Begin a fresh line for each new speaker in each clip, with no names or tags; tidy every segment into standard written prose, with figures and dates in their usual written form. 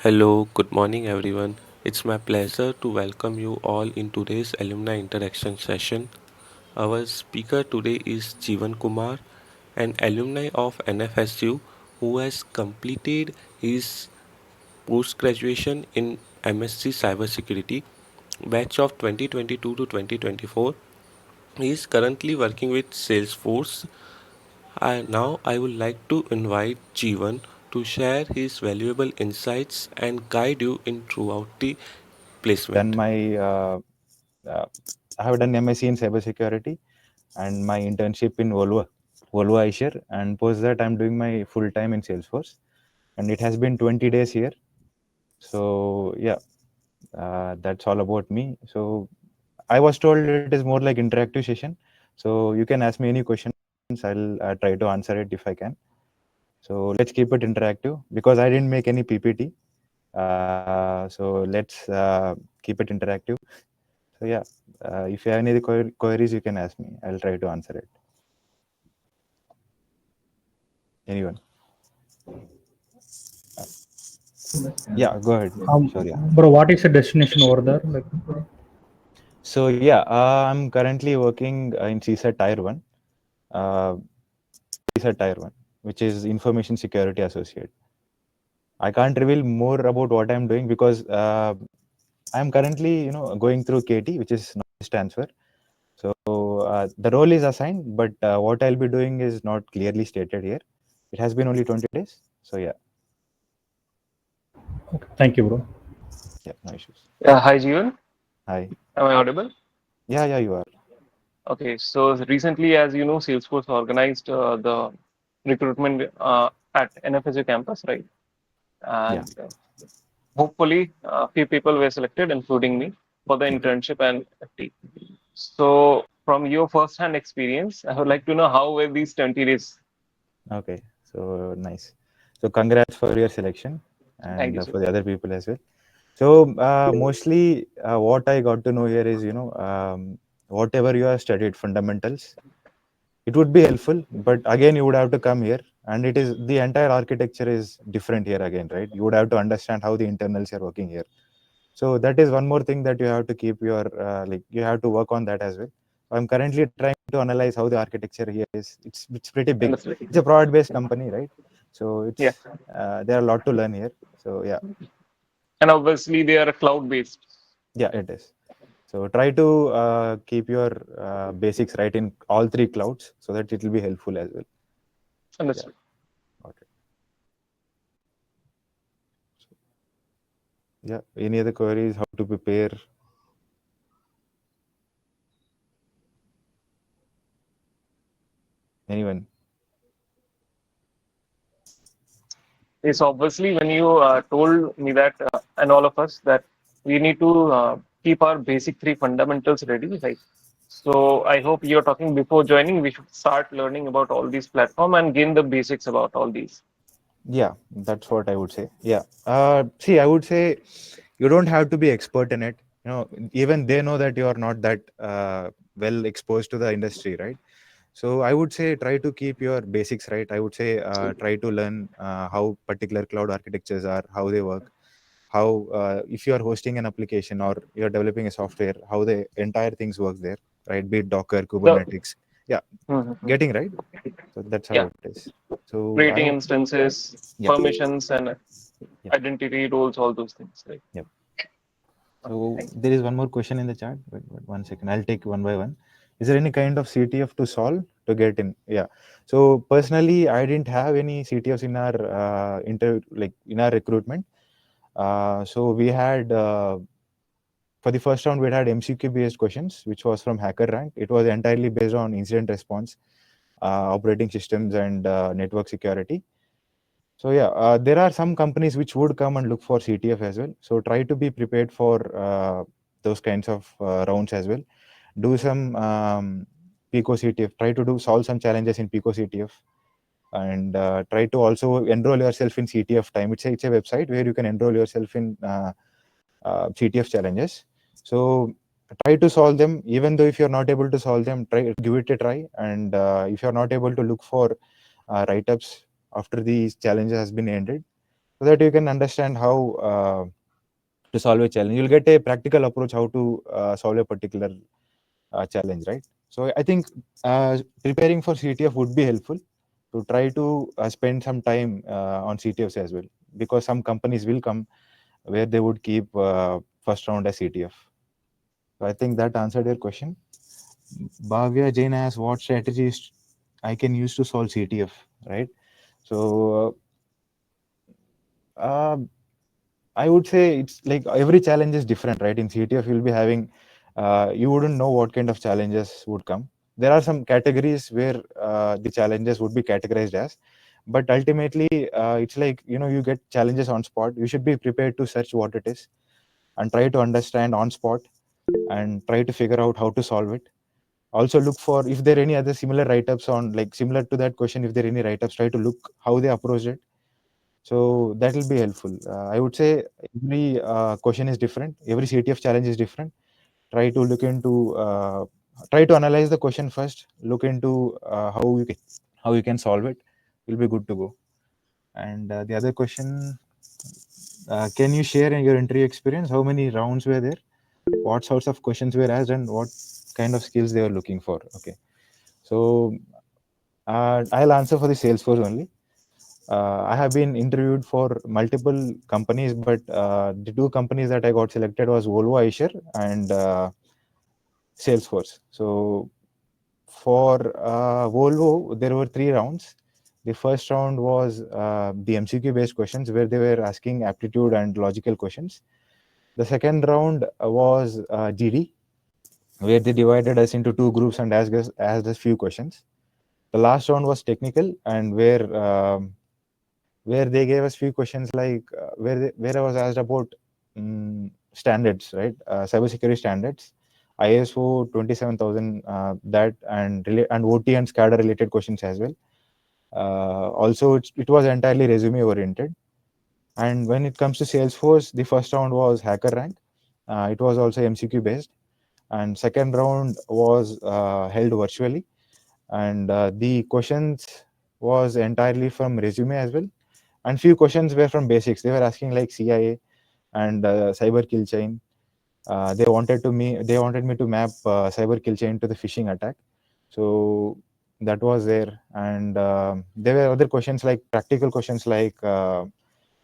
Hello, good morning everyone. It's my pleasure to welcome you all in today's alumni interaction session. Our speaker today is Jeevan Kumar, an alumni of NFSU who has completed his post graduation in MSc Cybersecurity batch of 2022 to 2024. He is currently working with Salesforce. Now I would like to invite Jeevan to share his valuable insights and guide you in throughout the
Done
placement.
my uh, I have done MSc in cybersecurity and my internship in Volvo Aisher, and post that I'm doing my full time in Salesforce, and it has been 20 days here. So yeah, that's all about me. So I was told it is more like interactive session, so you can ask me any questions. I'll try to answer it if I can. So let's keep it interactive because I didn't make any PPT. So let's keep it interactive. So yeah, if you have any queries, you can ask me. I'll try to answer it. Anyone? Yeah, go ahead. Sure. Yeah.
Bro, what is the destination over there? Like,
So yeah, I'm currently working in CSAT Tier One, uh, CSAT Tier One, which is Information Security Associate. I can't reveal more about what I'm doing because I'm currently, going through KT, which is knowledge transfer. So the role is assigned, but what I'll be doing is not clearly stated here. It has been only 20 days. So yeah,
okay, thank you, bro.
yeah, no issues.
Hi, Jeevan.
Hi.
Am I audible?
Yeah, you are.
Okay, so recently, as you know, Salesforce organized the recruitment at NFSU campus, right?
Yeah.
And hopefully, a few people were selected, including me, for the
Yeah.
internship and FT. So, from your first-hand experience, I would like to know how were these 20 days?
Okay. So nice. So congrats for your selection
Thank
and
you so
for the
much.
other people as well. So mostly what I got to know here is, whatever you have studied, fundamentals, it would be helpful, but again, you would have to come here, and it is the entire architecture is different here again, right? You would have to understand how the internals are working here. So that is one more thing that you have to keep your like you have to work on that as well. I'm currently trying to analyze how the architecture here is. It's pretty big.
Understood.
It's a product based company, right? So
Yeah,
it's there are a lot to learn here. So yeah,
and obviously they are cloud-based.
yeah, it is. So try to keep your basics right in all three clouds so that it will be helpful as well. Yeah,
Understood.
got it. Yeah. Any other queries? How to prepare? Anyone?
Yes, obviously, when you told me that, and all of us, that we need to keep our basic three fundamentals ready, right? So I hope you're talking before joining. We should start learning about all these platform and gain the basics about all these.
Yeah, that's what I would say. Yeah. See, I would say you don't have to be expert in it. Even they know that you are not that well exposed to the industry, right? So I would say try to keep your basics right. I would say try to learn how particular cloud architectures are, how they work, how if you are hosting an application or you're developing a software, how the entire things work there, right? Be it Docker,
The
Kubernetes. Yeah,
Mhm.
getting right. So that's how
Yeah,
it is. So I
creating
don't.
instances,
Yeah.
permissions, and
Yeah.
identity roles, all those things, right?
Yeah.
Okay,
So
thank
there is one more question in the chat. Wait 1 second. I'll take one by one. Is there any kind of CTF to solve to get in? Yeah. So personally, I didn't have any CTFs in our in our recruitment. So we had for the first round we had MCQ based questions, which was from HackerRank. It was entirely based on incident response, operating systems, and network security. So yeah, there are some companies which would come and look for CTF as well. So try to be prepared for those kinds of rounds as well. Do some Pico CTF. Try to do solve some challenges in Pico CTF, and try to also enroll yourself in CTF time. It's a website where you can enroll yourself in CTF challenges. So try to solve them. Even though if you're not able to solve them, try give it a try. And if you're not able to look for write-ups after the challenge has been ended, so that you can understand how to solve a challenge. You'll get a practical approach how to solve a particular challenge, right? So I think preparing for CTF would be helpful to try to spend some time on CTFs as well, because some companies will come where they would keep first round as CTF. So I think that answered your question. Bhavya Jain asks what strategies I can use to solve CTF, right? So uh, I would say it's like every challenge is different, right? In CTF, you'll be having, you wouldn't know what kind of challenges would come. There are some categories where the challenges would be categorized as, but ultimately, it's like, you get challenges on spot. You should be prepared to search what it is and try to understand on spot and try to figure out how to solve it. Also, look for if there are any other similar write-ups on, like similar to that question. If there are any write-ups, try to look how they approached it, so that will be helpful. I would say every question is different. Every CTF challenge is different. Try to look into, try to analyze the question first. Look into how you can solve it. You'll be good to go. And the other question, can you share your interview experience? How many rounds were there? What sorts of questions were asked, and what kind of skills they were looking for? Okay, so I'll answer for the Salesforce only. I have been interviewed for multiple companies, but the two companies that I got selected was Volvo Eicher and Salesforce. So for Volvo, there were three rounds. The first round was the MCQ based questions where they were asking aptitude and logical questions. The second round was GD, where they divided us into two groups and asked us few questions. The last round was technical, and where they gave us few questions like where I was asked about standards, right? Cybersecurity standards, ISO 27000, that and OT and SCADA related questions as well. Also, it was entirely resume oriented. And when it comes to Salesforce, the first round was hacker rank. It was also MCQ based, and second round was held virtually, and the questions was entirely from resume as well, and few questions were from basics. They were asking like CIA and cyber kill chain. They wanted me to map cyber kill chain to the phishing attack. So that was there, and there were other questions like practical questions like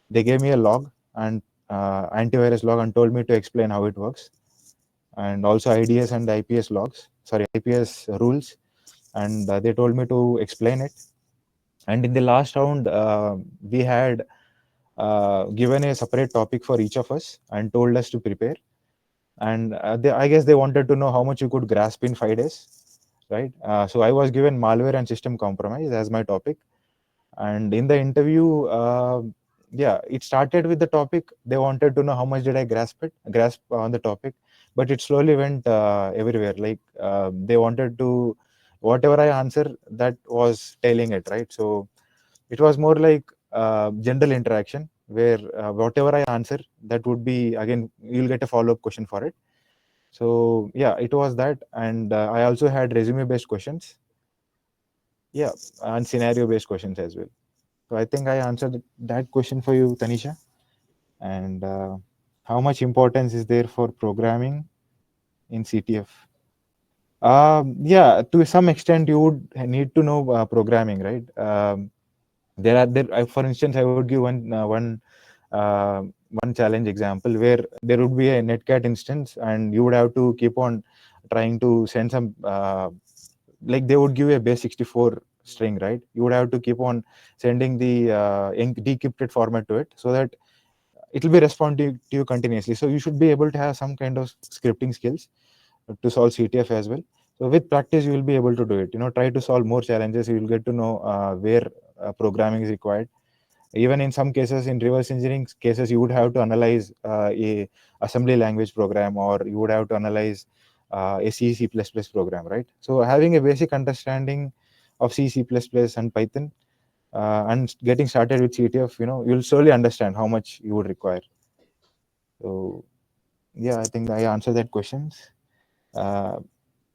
they gave me a log and antivirus log and told me to explain how it works, and also IDS and IPS logs, sorry, IPS rules, and they told me to explain it. And in the last round, we had given a separate topic for each of us and told us to prepare. And I guess they wanted to know how much you could grasp in 5 days, right? So I was given malware and system compromise as my topic. And in the interview, yeah, it started with the topic. They wanted to know how much did I grasp on the topic, but it slowly went everywhere. Like they wanted to, whatever I answer, that was telling it, right? So it was more like general interaction where whatever I answer, that would be again you'll get a follow up question for it. So yeah, it was that, and I also had resume based questions, yeah, and scenario based questions as well. So I think I answered that question for you, Tanisha. And how much importance is there for programming in CTF? Yeah, to some extent, you would need to know programming, right? For instance, I would give uh, one challenge example where there would be a netcat instance, and you would have to keep on trying to send some like they would give you a base 64 string, right? You would have to keep on sending the decrypted format to it so that it will be responding to you continuously. So you should be able to have some kind of scripting skills to solve CTF as well. So with practice, you will be able to do it. Try to solve more challenges. You will get to know where programming is required. Even in some cases, in reverse engineering cases, you would have to analyze a assembly language program, or you would have to analyze a C program, right? So having a basic understanding of C and Python, and getting started with CTF, you'll slowly understand how much you would require. So yeah, I think I answered that questions. Uh,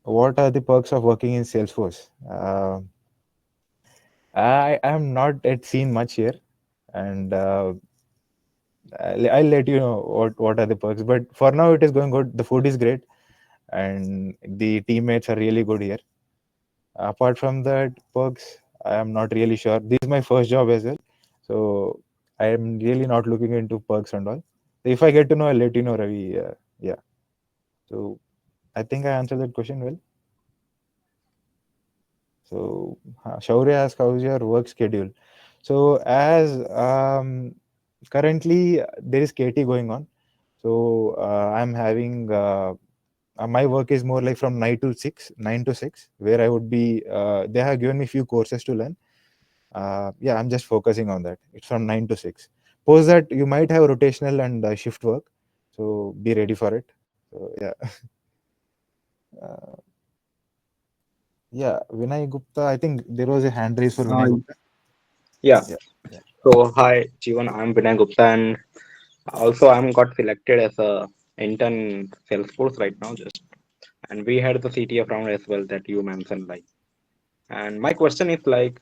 what are the perks of working in Salesforce? I am not yet seen much here, and I'll let you know what are the perks. But for now, it is going good. The food is great, and the teammates are really good here. Apart from that, perks, I am not really sure. This is my first job as well, so I am really not looking into perks and all. If I get to know, I'll let you know, Ravi. Yeah. So I think I answered that question well. So Shaurya asked, "How's your work schedule?" So as currently there is KT going on, so I'm having my work is more like from 9 to 6, where I would be. They have given me few courses to learn. Yeah, I'm just focusing on that. It's from 9 to 6. Post that you might have rotational and shift work, so be ready for it. So yeah, uh, yeah. Vinay Gupta, I think there was a hand raise for Vinay
Uh,
Gupta.
Yeah.
Yeah, yeah.
So hi, Jeevan. I'm Vinay Gupta, and also I'm got selected as a intern in Salesforce right now. Just and we had the CTF round as well that you mentioned. Like, and my question is like,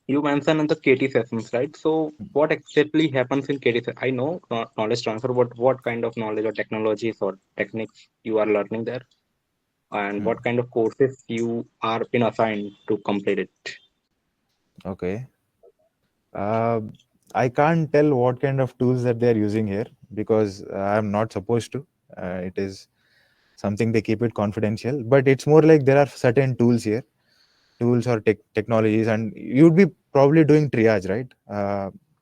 you mentioned in the KT sessions, right? So what exactly happens in KT? I know knowledge transfer, but what kind of knowledge or technologies or techniques you are learning there, and
Hmm.
what kind of courses you are been assigned to complete it?
Okay. Uh, I can't tell what kind of tools that they're using here because I'm not supposed to. It is something they keep it confidential, but it's more like there are certain tools here, tools or technologies, and you'd be probably doing triage, right?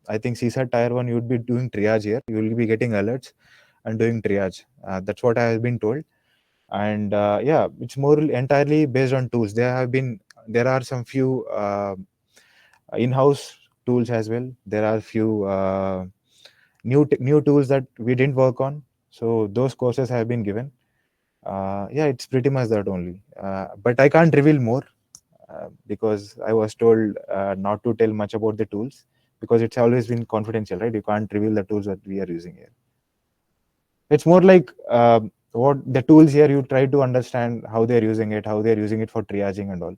I think CSAT Tier 1, you'd be doing triage here. You'll be getting alerts and doing triage. That's what I have been told. And yeah, it's more entirely based on tools. There are some few in-house tools as well. There are few new tools that we didn't work on, so those courses have been given. Yeah, it's pretty much that only. But I can't reveal more because I was told not to tell much about the tools because it's always been confidential, right? You can't reveal the tools that we are using here. It's more like what the tools here, you try to understand how they're using it, how they're using it for triaging and all.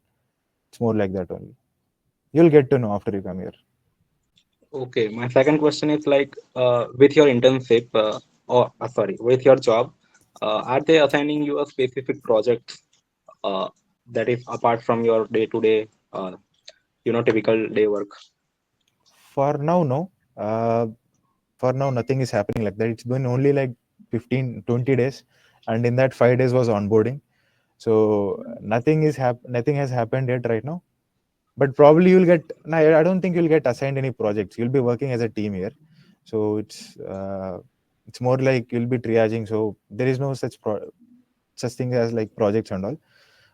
It's more like that only. You'll get to know after you come here.
Okay, my second question is like, with your internship, or sorry, with your job, are they assigning you a specific project uh, that is apart from your day-to-day, typical day work?
For now, no. Uh, for now, nothing is happening like that. It's been only like 15-20 days, and in that 5 days was onboarding. So nothing has happened yet right now. But probably you'll get. No, I don't think you'll get assigned any projects. You'll be working as a team here, so it's more like you'll be triaging. So there is no such thing as like projects and all.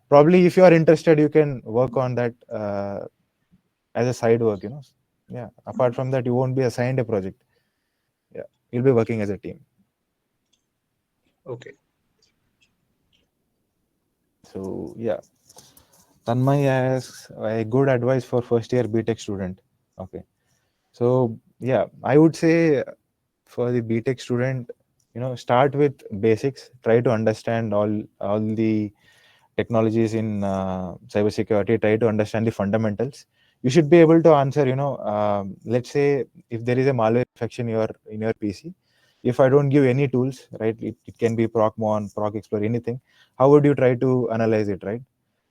Probably if you are interested, you can work on that as a side work. Yeah. Apart from that, you won't be assigned a project. Yeah, you'll be working as a team.
Okay.
So yeah, Tanmay asks a good advice for first year BTech student. Okay. So yeah, I would say for the BTech student, start with basics. Try to understand all the technologies in cybersecurity. Try to understand the fundamentals. You should be able to answer. Let's say if there is a malware infection in your PC, if I don't give any tools, right? It can be Procmon, Proc Explorer, anything. How would you try to analyze it, right?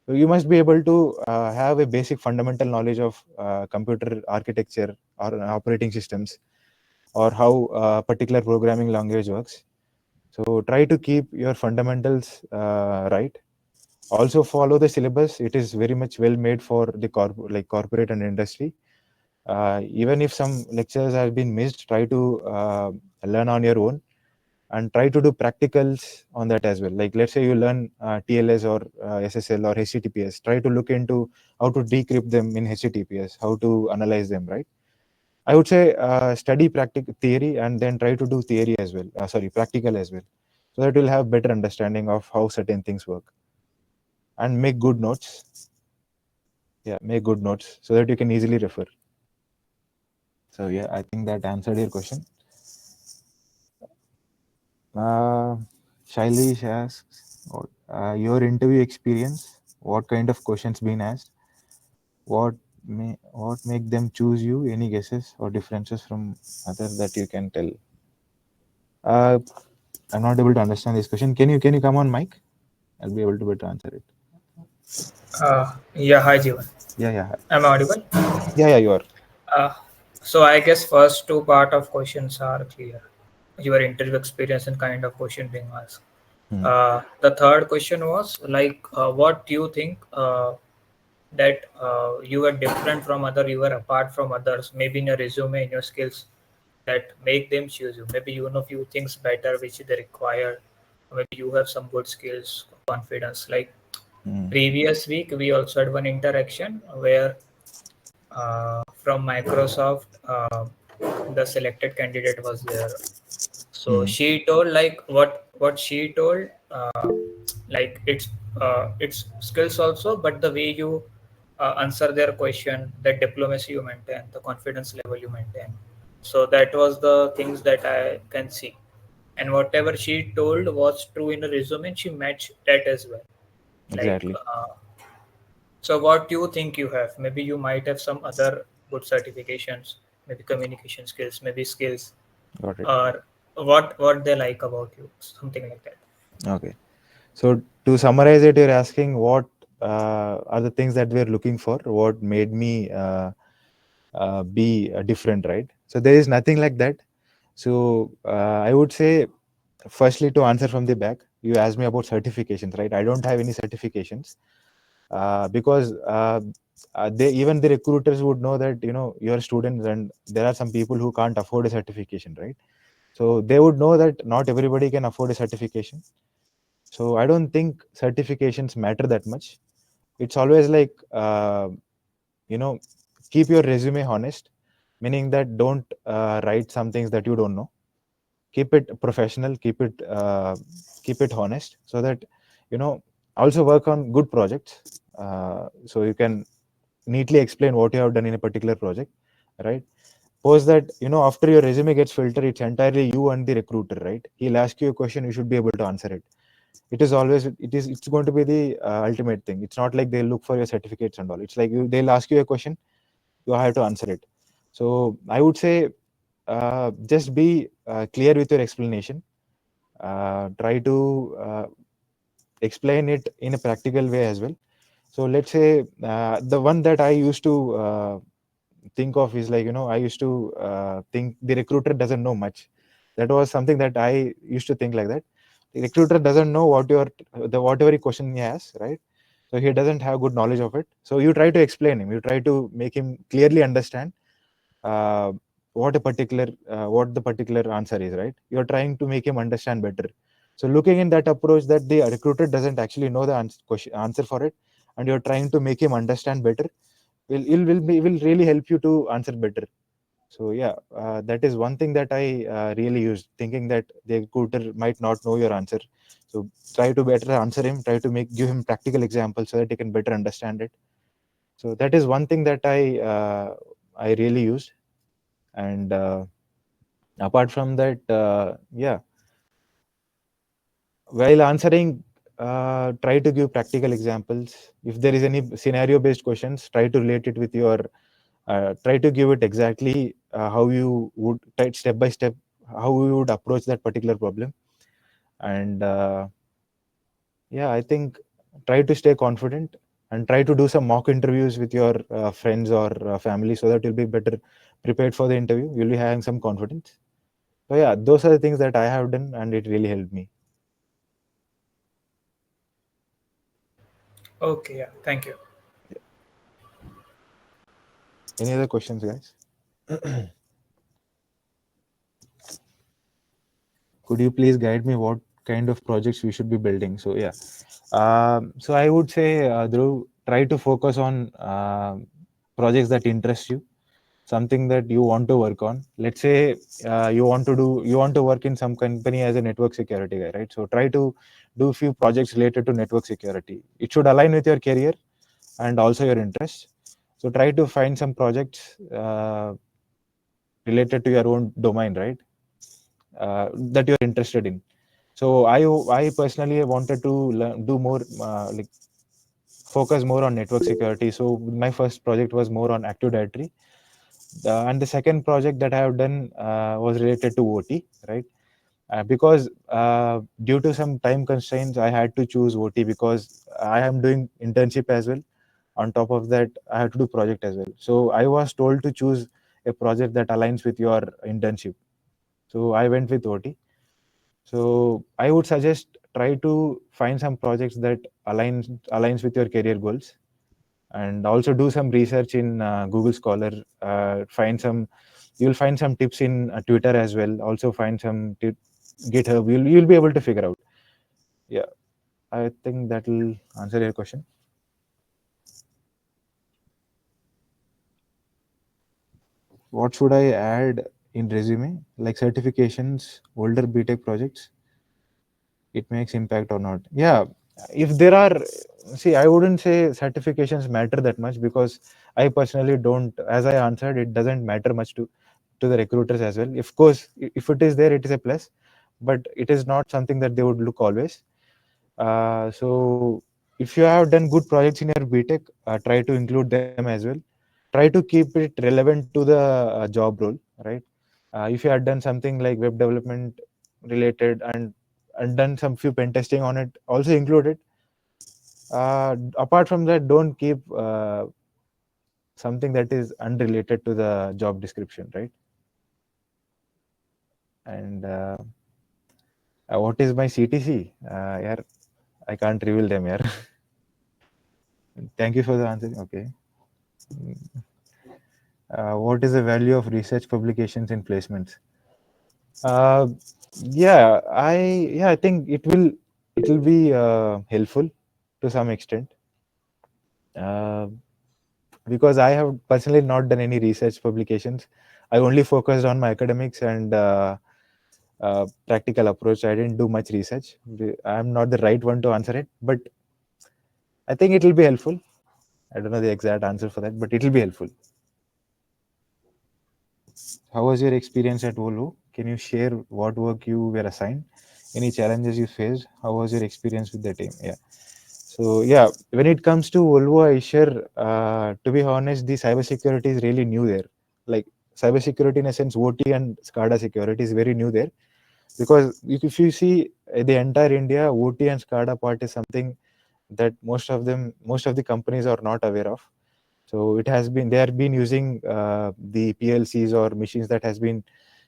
So you must be able to have a basic fundamental knowledge of computer architecture or operating systems or how a particular programming language works. So try to keep your fundamentals right. Also follow the syllabus. It is very much well made for the corporate and industry. Even if some lectures have been missed, try to learn on your own and try to do practicals on that as well. Like let's say you learn TLS or SSL or HTTPS, try to look into how to decrypt them in HTTPS, how to analyze them, right? I would say study practical theory and then try to do theory as well. Sorry, practical as well, so that you'll have better understanding of how certain things work and make good notes. Yeah, make good notes so that you can easily refer. So yeah, I think that answered your question. Uh, Shailesh asks, your interview experience, what kind of questions been asked? What what make them choose you? Any guesses or differences from others that you can tell? uh, I'm not able to understand this question. Can you come on mic? I'll be able to better answer it.
Yeah, hi Jeevan.
Yeah.
Am I audible?
Yeah, you are.
Uh, so I guess first two part of questions are clear. Your interview experience and kind of question being asked.
Hmm.
The third question was like, what do you think that you were different from other, you were apart from others, maybe in your resume, in your skills that make them choose you. Maybe you know few things better which they require. Maybe you have some good skills, confidence. Like
Hmm.
previous week, we also had one interaction where from Microsoft, the selected candidate was there. So
Hmm.
she told like what she told, like it's skills also, but the way you answer their question, the diplomacy you maintain, the confidence level you maintain. So that was the things that I can see, and whatever she told was true in a resume. And she matched that as well. Like
Exactly.
so, what do you think you have? Maybe you might have some other good certifications, maybe communication skills, maybe skills,
Got it.
or what they like about you, something like that.
Okay. So to summarize it, you're asking what are the things that we're looking for? What made me be different, right? So there is nothing like that. So I would say, firstly, to answer from the back, you asked me about certifications, right? I don't have any certifications because they, even the recruiters would know that you're students, and there are some people who can't afford a certification, right? So they would know that not everybody can afford a certification. So I don't think certifications matter that much. It's always like you know keep your resume honest, meaning that don't write some things that you don't know. Keep it professional, keep it honest, so that you know also work on good projects, so you can neatly explain what you have done in a particular project, right? Suppose that after your resume gets filtered, it's entirely you and the recruiter, right? He'll ask you a question, you should be able to answer it. It's going to be the ultimate thing. It's not like they'll look for your certificates and all. It's like they'll ask you a question, you have to answer it. So I would say, just be clear with your explanation. Try to explain it in a practical way as well. So let's say the one that I used to think of is like, I used to think the recruiter doesn't know much. That was something that I used to think, like that the recruiter doesn't know whatever question he has, right? So he doesn't have good knowledge of it. So you try to explain him, you try to make him clearly understand uh, what the particular answer is, right? You're trying to make him understand better. So looking in that approach, that the recruiter doesn't actually know the answer for it, and you're trying to make him understand better, will really help you to answer better. So yeah, that is one thing that I really use, thinking that the recruiter might not know your answer. So try to better answer him, try to give him practical examples so that he can better understand it. So that is one thing that I really used. And apart from that, yeah, while answering, try to give practical examples. If there is any scenario based questions, try to relate it with your try to give it exactly how you would try step by step, how you would approach that particular problem. And yeah, I think try to stay confident, and try to do some mock interviews with your friends or family, so that you'll be better prepared for the interview. You'll be having some confidence. So yeah, those are the things that I have done, and it really helped me.
Okay, yeah, thank you.
Any other questions, guys? Could you please guide me what kind of projects we should be building? So yeah, so I would say, Dhruv, try to focus on projects that interest you, something that you want to work on. Let's say you want to work in some company as a network security guy, right? So try to do few projects related to network security. It should align with your career and also your interests. So try to find some projects related to your own domain, right? That you're interested in. So I personally wanted to do more, like focus more on network security. So my first project was more on Active Directory, and the second project that I have done was related to OT, right? Because due to some time constraints, I had to choose OT because I am doing internship as well. On top of that, I have to do project as well. So I was told to choose a project that aligns with your internship. So I went with OT. So I would suggest try to find some projects that aligns with your career goals, and also do some research in Google Scholar. Find some, you'll find some tips in Twitter as well. Also find some GitHub. You'll be able to figure out. Yeah, I think that will answer your question. What should I add in resume? Like certifications, older BTech projects, it makes impact or not? Yeah, if there are, see, I wouldn't say certifications matter that much, because I personally don't, as I answered, it doesn't matter much to the recruiters as well. Of course, if it is there, it is a plus, but it is not something that they would look always. So if you have done good projects in your BTech, try to include them as well. Try to keep it relevant to the job role, right? If you had done something like web development related, and done some few pen testing on it, also include it. Apart from that, don't keep something that is unrelated to the job description, right? And what is my CTC? Yeah, I can't reveal them here. Thank you for the answer. Okay. What is the value of research publications in placements? Uh, I think it will be helpful to some extent, uh, because I have personally not done any research publications. I only focused on my academics and practical approach. I didn't do much research. I'm not the right one to answer it, but I think it will be helpful. I don't know the exact answer for that, but it will be helpful. How was your experience at Volvo? Can you share what work you were assigned? Any challenges you faced? How was your experience with the team? Yeah. So yeah, when it comes to Volvo, I share. To be honest, the cybersecurity is really new there. Like cybersecurity in a sense, OT and SCADA security is very new there, because if you see the entire India, OT and SCADA part is something that most of the companies are not aware of. So it has been, they have been using the PLCs or machines that has been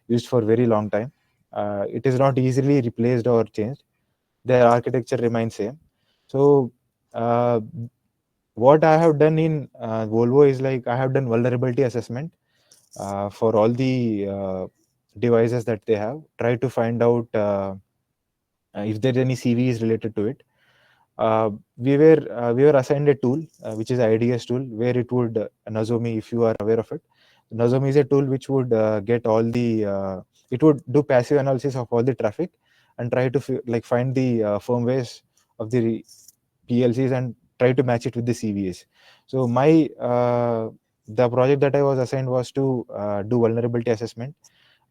used for very long time. It is not easily replaced or changed. Their architecture remains same. So uh, what I have done in Volvo is, like, I have done vulnerability assessment for all the devices that they have. Try to find out if there any CVEs related to it. We were assigned a tool, which is IDS tool, where it would Nozomi, if you are aware of it. Nozomi is a tool which would get all the it would do passive analysis of all the traffic, and try to like find the firmwares of the PLCs and try to match it with the CVAs. So my the project that I was assigned was to do vulnerability assessment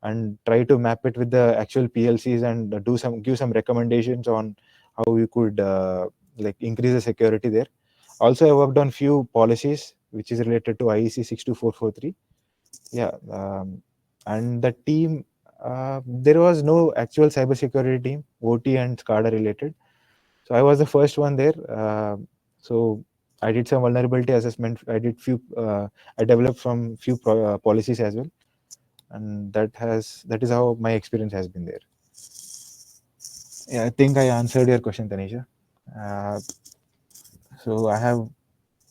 and try to map it with the actual PLCs, and give some recommendations on how we could like increase the security there. Also, I worked on few policies which is related to IEC 62443. Yeah, and the team, there was no actual cybersecurity team, OT and SCADA related. So I was the first one there. So I did some vulnerability assessment. I developed some few policies as well, and that is how my experience has been there. Yeah, I think I answered your question, Tanisha. Uh, so I have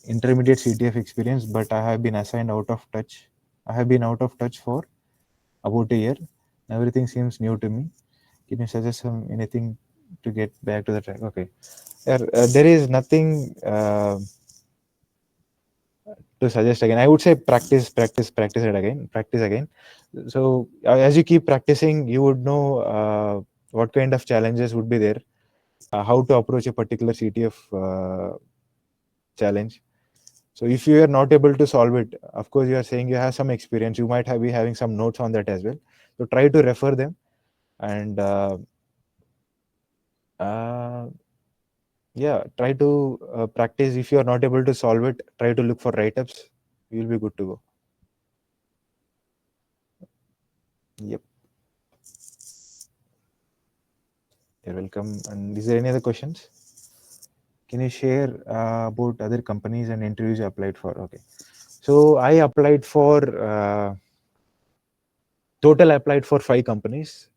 intermediate CTF experience, but I have been assigned out of touch. I have been out of touch for about a year. Everything seems new to me. Can you suggest anything to get back to the track? Okay. There is nothing to suggest again. I would say practice it again, practice again. So as you keep practicing, you would know what kind of challenges would be there, how to approach a particular CTF challenge. So if you are not able to solve it, of course, you are saying you have some experience. You might be having some notes on that as well. So try to refer them, and uh, yeah, try to practice. If you are not able to solve it, try to look for write-ups. You'll be good to go. Yep, you're welcome. And is there any other questions? Can you share about other companies and interviews you applied for? Okay, so I applied for total, I applied for 5 companies,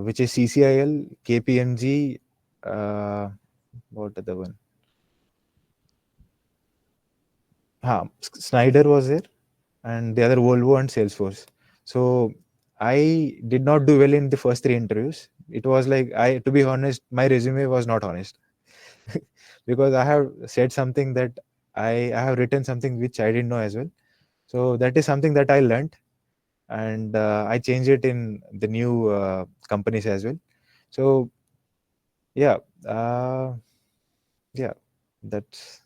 which is CCIL, KPMG, uh, what other one? Snyder was there, and the other Volvo and Salesforce. So I did not do well in the first 3 interviews. It was like, to be honest, my resume was not honest because I have said something that I have written something which I didn't know as well. So that is something that I learned, and I changed it in the new companies as well. So yeah, uh, yeah, that's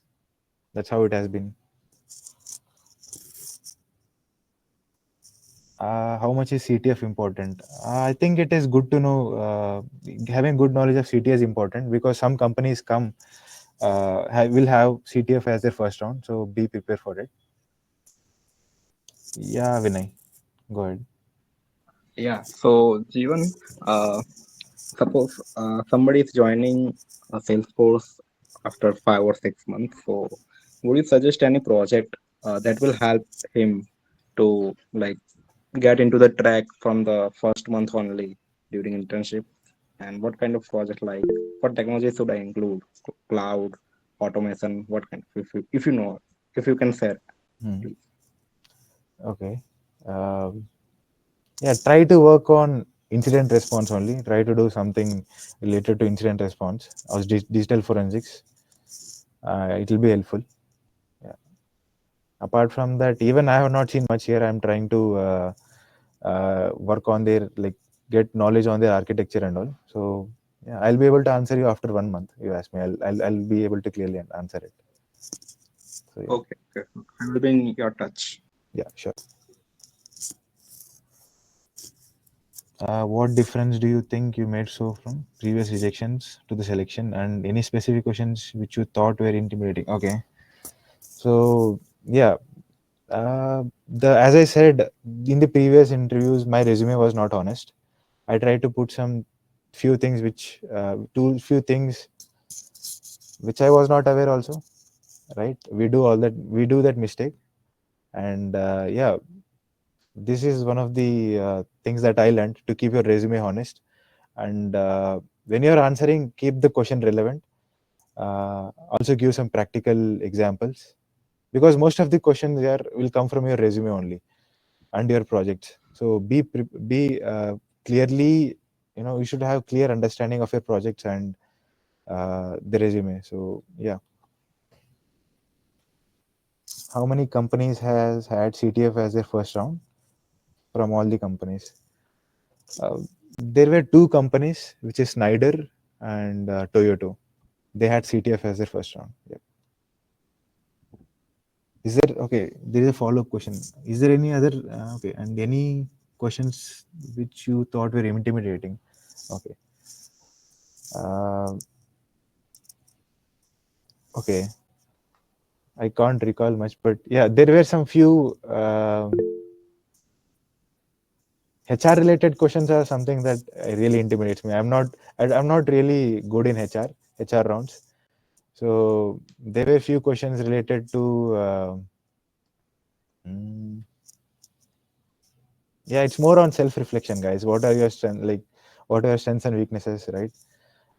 how it has been. How much is CTF important? I think it is good to know. Having good knowledge of CTF is important because some companies will have CTF as their first round. So be prepared for it. Yeah, Vinay, go ahead.
Yeah. So Jeevan, uh, suppose somebody is joining a Salesforce after 5 or 6 months. So would you suggest any project that will help him to like get into the track from the first month only during internship? And what kind of project, like what technology should I include? Cloud, automation, what kind of, if you know, if you can share,
Hmm.
please.
Okay. Um yeah, try to work on incident response only. Try to do something related to incident response or digital forensics. It will be helpful. Yeah. Apart from that, even I have not seen much here. I'm trying to work on their, like, get knowledge on their architecture and all. So yeah, I'll be able to answer you after 1 month. You ask me, I'll be able to clearly answer it. So yeah,
Okay, okay. I will be in your touch.
yeah, sure. What difference do you think you made so from previous rejections to the selection, and any specific questions which you thought were intimidating? Okay, so yeah, the as I said in the previous interviews, my resume was not honest. I tried to put some few things which few things which I was not aware also. Right, we do that mistake, and yeah, this is one of the things that I learned, to keep your resume honest, and when you're answering, keep the question relevant. Also give some practical examples, because most of the questions there will come from your resume only and your projects. So be clearly, you should have clear understanding of your projects and the resume. So yeah, how many companies has had CTF as their first round? From all the companies, uh, there were 2 companies, which is Snyder and Toyota. They had CTF as their first round. Yeah. Is there, okay? There is a follow-up question. Is there any other okay, and any questions which you thought were intimidating? Okay. Uh, okay. I can't recall much, but yeah, there were some few HR related questions are something that really intimidates me. I'm not really good in HR rounds. So there were few questions related to mm, yeah, it's more on self reflection, guys. What are your strengths, like what are your strengths and weaknesses, right?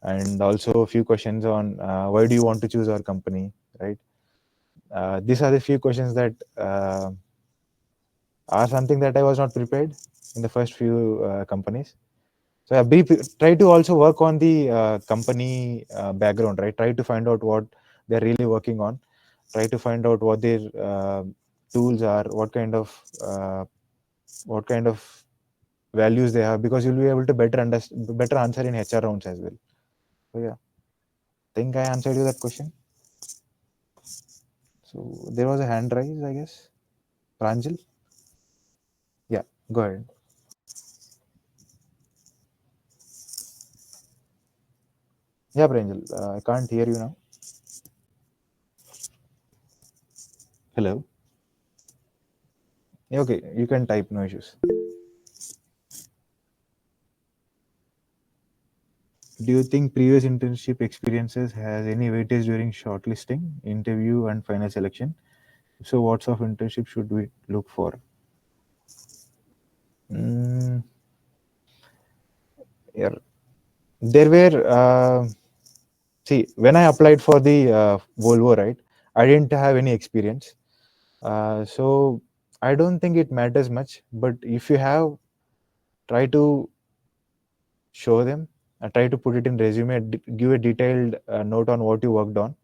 And also a few questions on why do you want to choose our company, right? These are the few questions that are something that I was not prepared in the first few companies. So yeah, try to also work on the company background, right? Try to find out what they're really working on. Try to find out what their tools are, what kind of values they have, because you'll be able to better answer in HR rounds as well. So yeah, think I answered you that question. So there was a hand raise, I guess. Pranjal? Yeah, go ahead. Yeah, Pranjal, I can't hear you now. Hello. Yeah, okay, you can type, no issues. Do you think previous internship experiences has any weightage during shortlisting, interview, and final selection? So, what sort of internship should we look for? Mm, yeah, there were. See, when I applied for the Volvo, right, I didn't have any experience. So I don't think it matters much. But if you have, try to show them, try to put it in resume, give a detailed note on what you worked on.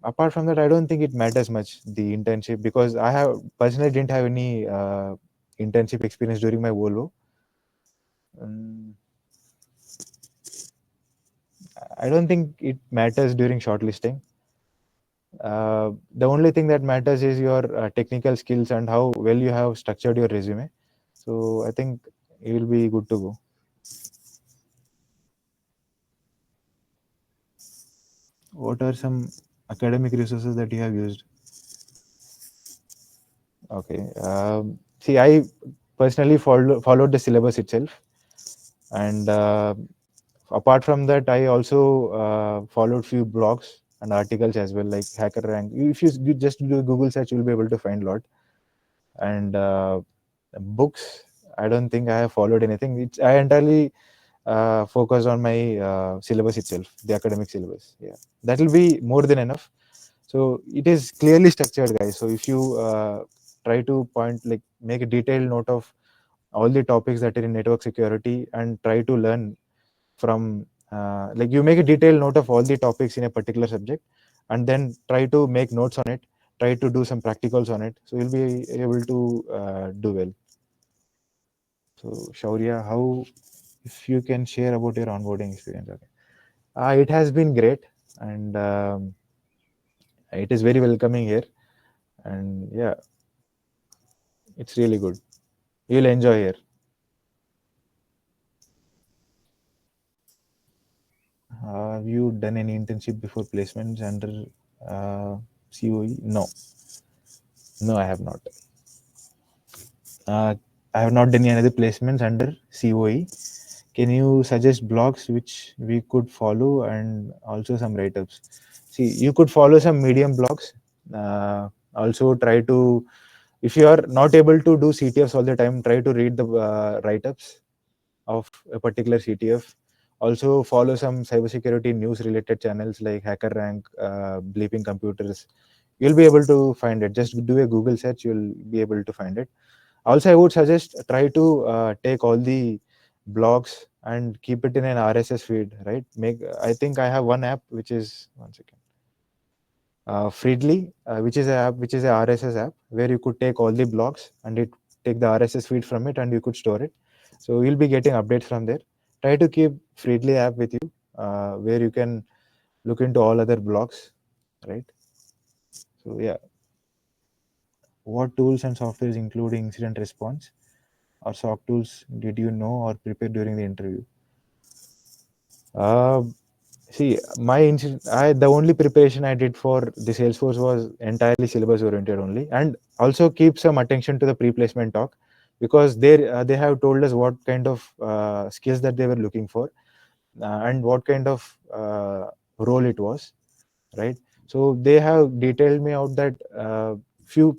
Apart from that, I don't think it matters much the internship, because I have personally didn't have any internship experience during my Volvo. Um, I don't think it matters during shortlisting. The only thing that matters is your technical skills and how well you have structured your resume. So I think you will be good to go. What are some academic resources that you have used? Okay. See, I personally followed the syllabus itself, and apart from that, I also followed few blogs and articles as well, like Hacker Rank. If you just do a Google search, you'll be able to find a lot. And books, I don't think I have followed anything. I entirely focused on my syllabus itself, the academic syllabus. Yeah, that will be more than enough. So it is clearly structured, guys. So if you try to make a detailed note of all the topics that are in network security and try to learn from, you make a detailed note of all the topics in a particular subject, and then try to make notes on it, try to do some practicals on it, so you'll be able to do well. So Shaurya, how, if you can share about your onboarding experience? Okay. It has been great, and it is very welcoming here, and yeah, it's really good. You'll enjoy here. Have you done any internship before placements under COE? No, no, I have not. Uh, I have not done any other placements under COE. Can you suggest blogs which we could follow, and also some write-ups? See, you could follow some medium blogs. Also try to, if you are not able to do CTFs all the time, try to read the write-ups of a particular CTF. Also follow some cybersecurity news related channels like Hacker Rank, Bleeping Computers. You'll be able to find it. Just do a Google search, you'll be able to find it. Also, I would suggest try to take all the blogs and keep it in an RSS feed, right? I think I have one app which is, one second, Feedly, which is a app, which is a RSS app where you could take all the blogs and it take the RSS feed from it and you could store it. So you'll be getting updates from there. Try to keep Feedly app with you, where you can look into all other blogs, right? So yeah, what tools and softwares including incident response or SOC tools did you know or prepare during the interview? Uh, See, the only preparation I did for the Salesforce was entirely syllabus oriented only, and also keep some attention to the pre-placement talk, because they have told us what kind of skills that they were looking for, and what kind of role it was, right? So they have detailed me out that few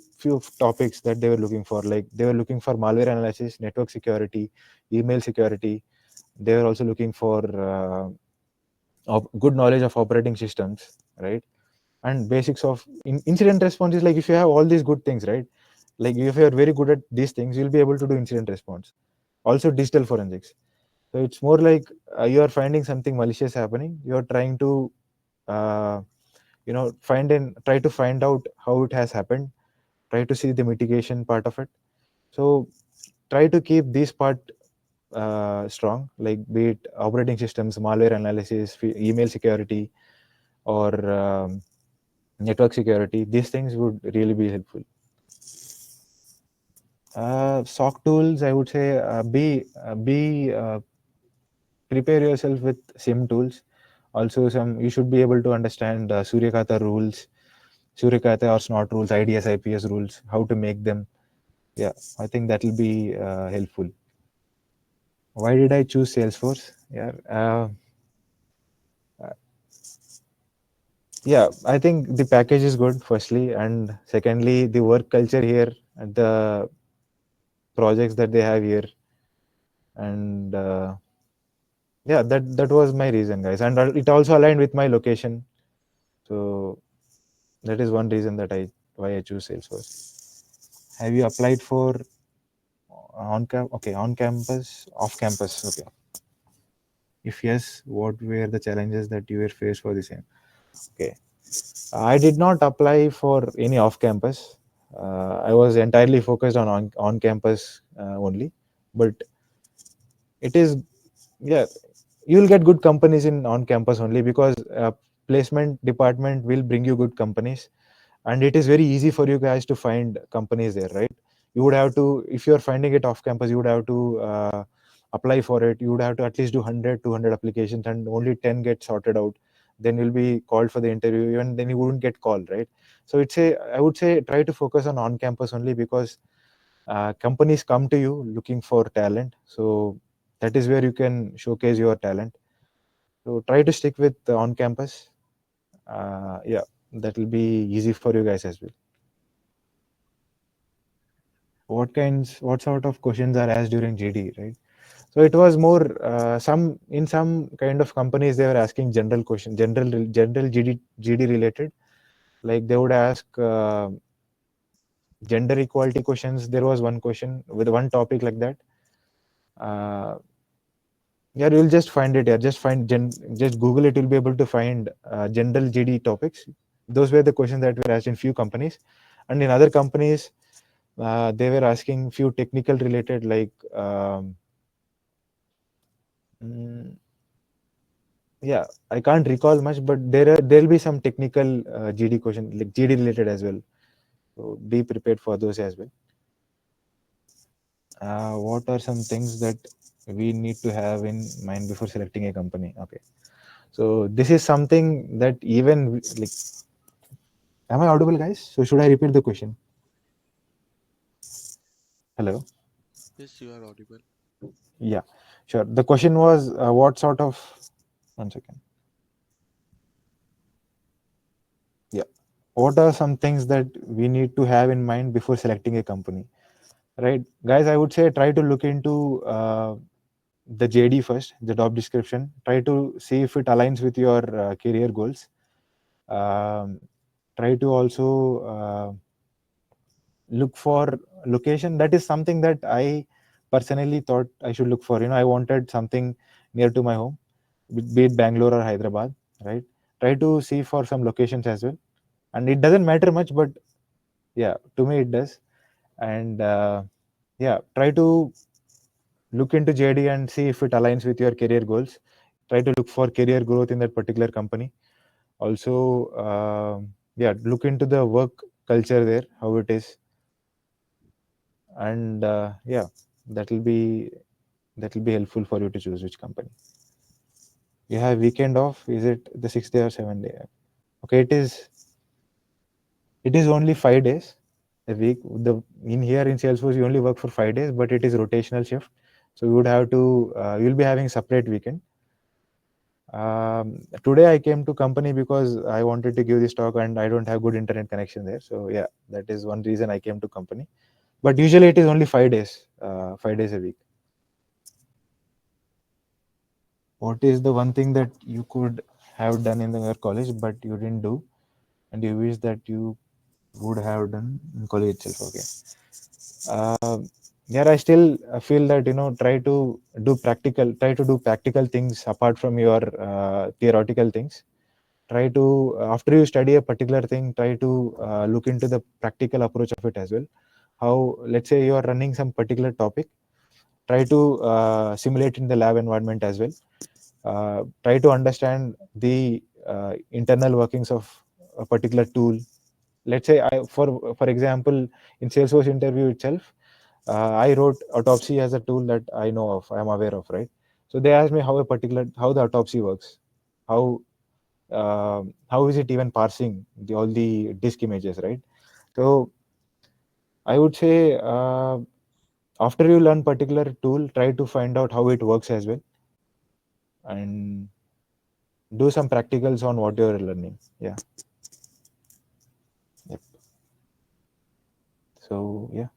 topics that they were looking for, like they were looking for malware analysis, network security, email security. They were also looking for good knowledge of operating systems, right? And basics of incident response is like, if you have all these good things, right? Like if you're very good at these things, you'll be able to do incident response. Also digital forensics. So it's more like you are finding something malicious happening, you're trying to uh, try to find out how it has happened, try to see the mitigation part of it. So try to keep this part strong, like be it operating systems, malware analysis, email security, or network security. These things would really be helpful. SOC tools, I would say, be prepare yourself with sim tools. Also, some you should be able to understand Suryakata rules, Suryakata or SNOT rules, IDS, IPS rules, how to make them. Yeah, I think that will be helpful. Why did I choose Salesforce? Yeah, I think the package is good, firstly, and secondly, the work culture here, and the projects that they have here, and yeah, that was my reason, guys, and it also aligned with my location. So that is one reason that I why I choose Salesforce. Have you applied for on campus, off campus? Okay. If yes, what were the challenges that you were faced for the same? Okay. I did not apply for any off campus. I was entirely focused on campus only. But it is, yeah, you'll get good companies in on campus only, because placement department will bring you good companies, and it is very easy for you guys to find companies there, right? You would have to, if you're finding it off campus, you would have to apply for it. You would have to at least do 100 200 applications, and only 10 get sorted out. Then you'll be called for the interview, even then you wouldn't get called, right? So I would say try to focus on campus only, because companies come to you looking for talent. So that is where you can showcase your talent. So try to stick with on campus. Yeah, that will be easy for you guys as well. What sort of questions are asked during GD, right? So it was more some in some kind of companies they were asking general question, general GD related. Like they would ask gender equality questions. There was one question with one topic like that. Uh, yeah, you'll just find it. Yeah, just Google it. You'll be able to find general GD topics. Those were the questions that were asked in few companies, and in other companies they were asking few technical related, like mm, yeah, I can't recall much, but there'll be some technical GD question, like GD related as well. So be prepared for those as well. What are some things that we need to have in mind before selecting a company? Okay, so this is something that even like, am I audible, guys? So should I repeat the question? Hello.
Yes, you are audible.
Yeah, sure. The question was what sort of, one second. Yeah, what are some things that we need to have in mind before selecting a company? Right, guys, I would say try to look into the JD first, the job description. Try to see if it aligns with your career goals. Um, Try to also look for location. That is something that I personally thought I should look for. I wanted something near to my home, be it Bangalore or Hyderabad, right? Try to see for some locations as well, and it doesn't matter much, but yeah, to me it does. And yeah, try to look into JD and see if it aligns with your career goals. Try to look for career growth in that particular company. Also, yeah, look into the work culture there, how it is, and yeah, that will be that will be helpful for you to choose which company. You have weekend off. Is it the 6th day or 7th day? Okay, it is only 5 days a week. The in here in Salesforce, you only work for 5 days, but it is rotational shift. So you would have to you'll be having separate weekend. Today I came to company because I wanted to give this talk and I don't have good internet connection there. So yeah, that is one reason I came to company. But usually it is only 5 days, 5 days a week. What is the one thing that you could have done in your college but you didn't do, and you wish that you would have done in college itself? Okay. Yeah, I still feel that try to do practical things apart from your theoretical things. Try to after you study a particular thing, try to look into the practical approach of it as well. How, let's say you are running some particular topic, try to simulate in the lab environment as well. Try to understand the internal workings of a particular tool. Let's say for example, in Salesforce interview itself, I wrote autopsy as a tool that I know of, I am aware of, right? So they asked me how the autopsy works, how how is it even parsing all the disk images, right? So I would say after you learn particular tool, try to find out how it works as well, and do some practicals on what you're learning. Yeah. Yep. So yeah,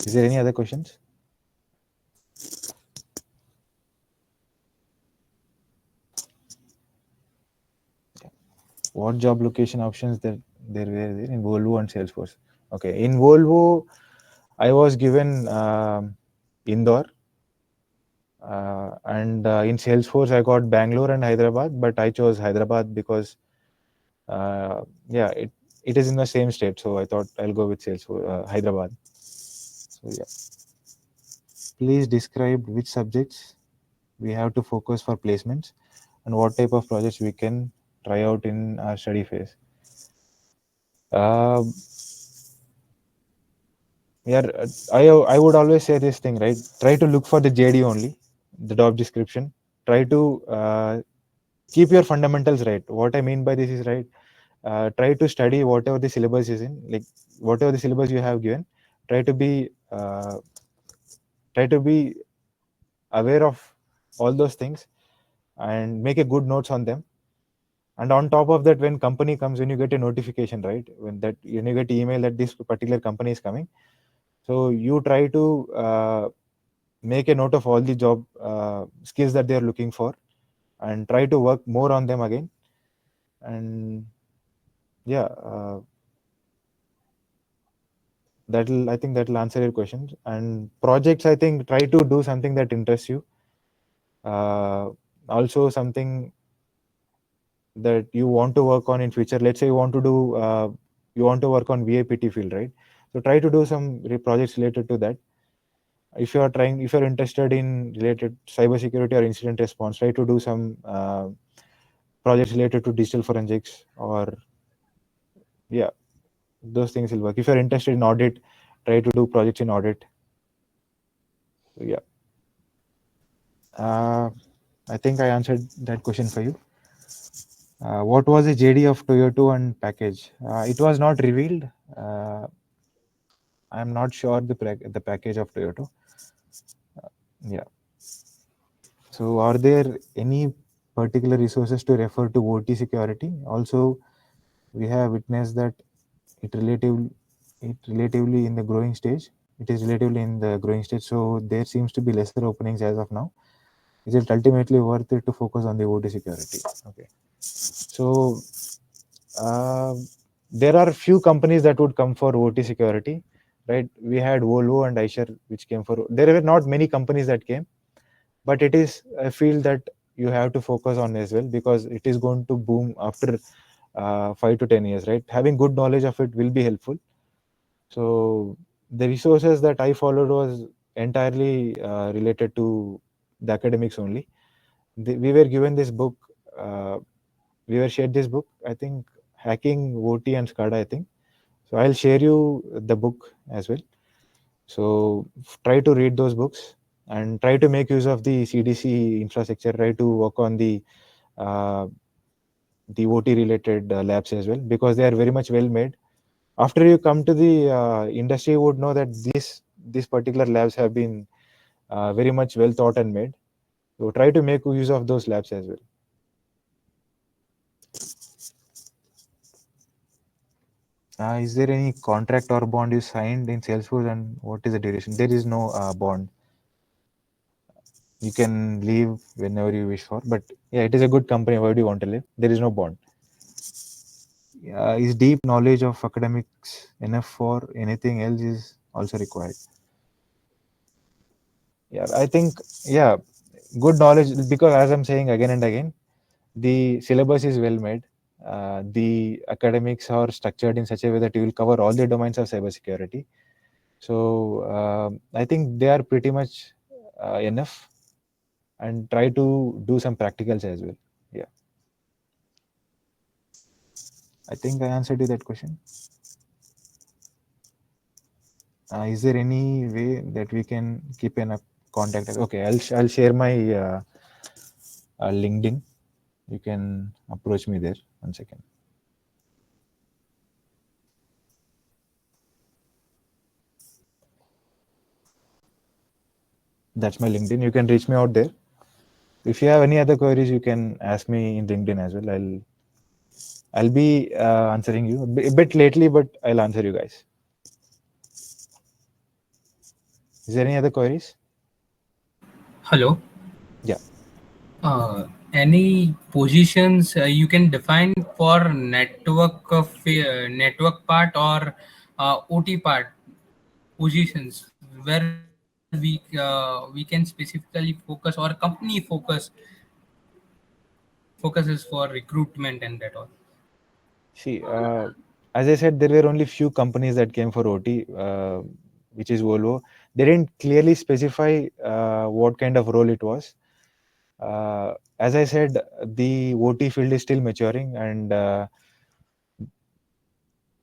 is there any other questions? What job location options there were there in Volvo and Salesforce? Okay, in Volvo, I was given Indore, and in Salesforce, I got Bangalore and Hyderabad, but I chose Hyderabad because yeah, it is in the same state, so I thought I'll go with Salesforce, Hyderabad. So yeah, please describe which subjects we have to focus for placements and what type of projects we can try out in our study phase. Uh, yeah, I would always say this thing, right? Try to look for the JD only, the job description. Try to keep your fundamentals right. What I mean by this is, right, try to study whatever the syllabus is in, like whatever the syllabus you have given. Try to be uh, try to be aware of all those things and make a good notes on them. And on top of that, when company comes, when you get a notification, right, when you get email that this particular company is coming, so you try to make a note of all the job skills that they are looking for, and try to work more on them again. And yeah, that'll I think that'll answer your questions. And projects, I think, try to do something that interests you, uh, also something that you want to work on in future. Let's say you want to work on VAPT field, right? So try to do some projects related to that. If you're interested in related cybersecurity or incident response, try to do some projects related to digital forensics, or yeah, those things will work. If you're interested in audit, try to do projects in audit. So yeah, uh, I think I answered that question for you. What was the JD of Toyota and package? It was not revealed. I'm not sure the package of Toyota. Yeah. So are there any particular resources to refer to OT security? Also, we have witnessed that it relatively it relatively in the growing stage. It is relatively in the growing stage. So there seems to be lesser openings as of now. Is it ultimately worth it to focus on the OT security? Okay. So uh, there are few companies that would come for OT security, right? We had Volvo and Eicher, which came for. There were not many companies that came, but it is a field that you have to focus on as well, because it is going to boom after 5 to 10 years, right? Having good knowledge of it will be helpful. So the resources that I followed was entirely related to the academics only. We were given this book. Uh, we were shared this book, I think, Hacking OT and SCADA, I think. So I'll share you the book as well. So try to read those books and try to make use of the CDC infrastructure. Try to work on uh, the OT related labs as well, because they are very much well made. After you come to the industry, you would know that these particular labs have been very much well thought and made. So try to make use of those labs as well. Is there any contract or bond you signed in Salesforce, and what is the duration? There is no bond. You can leave whenever you wish for, but yeah, it is a good company. Where do you want to live? There is no bond. Is deep knowledge of academics enough for anything else is also required? Yeah, I think, yeah, good knowledge, because as I'm saying again and again, the syllabus is well made. The academics are structured in such a way that you will cover all the domains of cybersecurity. So I think they are pretty much enough, and try to do some practicals as well. Yeah, I think I answered you that question. Is there any way that we can keep in a contact. Okay, I'll share my LinkedIn. You can approach me there. 1 second. That's my LinkedIn. You can reach me out there. If you have any other queries, you can ask me in LinkedIn as well. I'll be answering you a bit lately, but I'll answer you guys. Is there any other queries?
Hello.
Yeah.
Any positions you can define for network part or OT part positions where we can specifically focus or company focuses for recruitment and that all.
See, as I said, there were only few companies that came for OT, which is Volvo. They didn't clearly specify what kind of role it was. As I said, the OT field is still maturing, and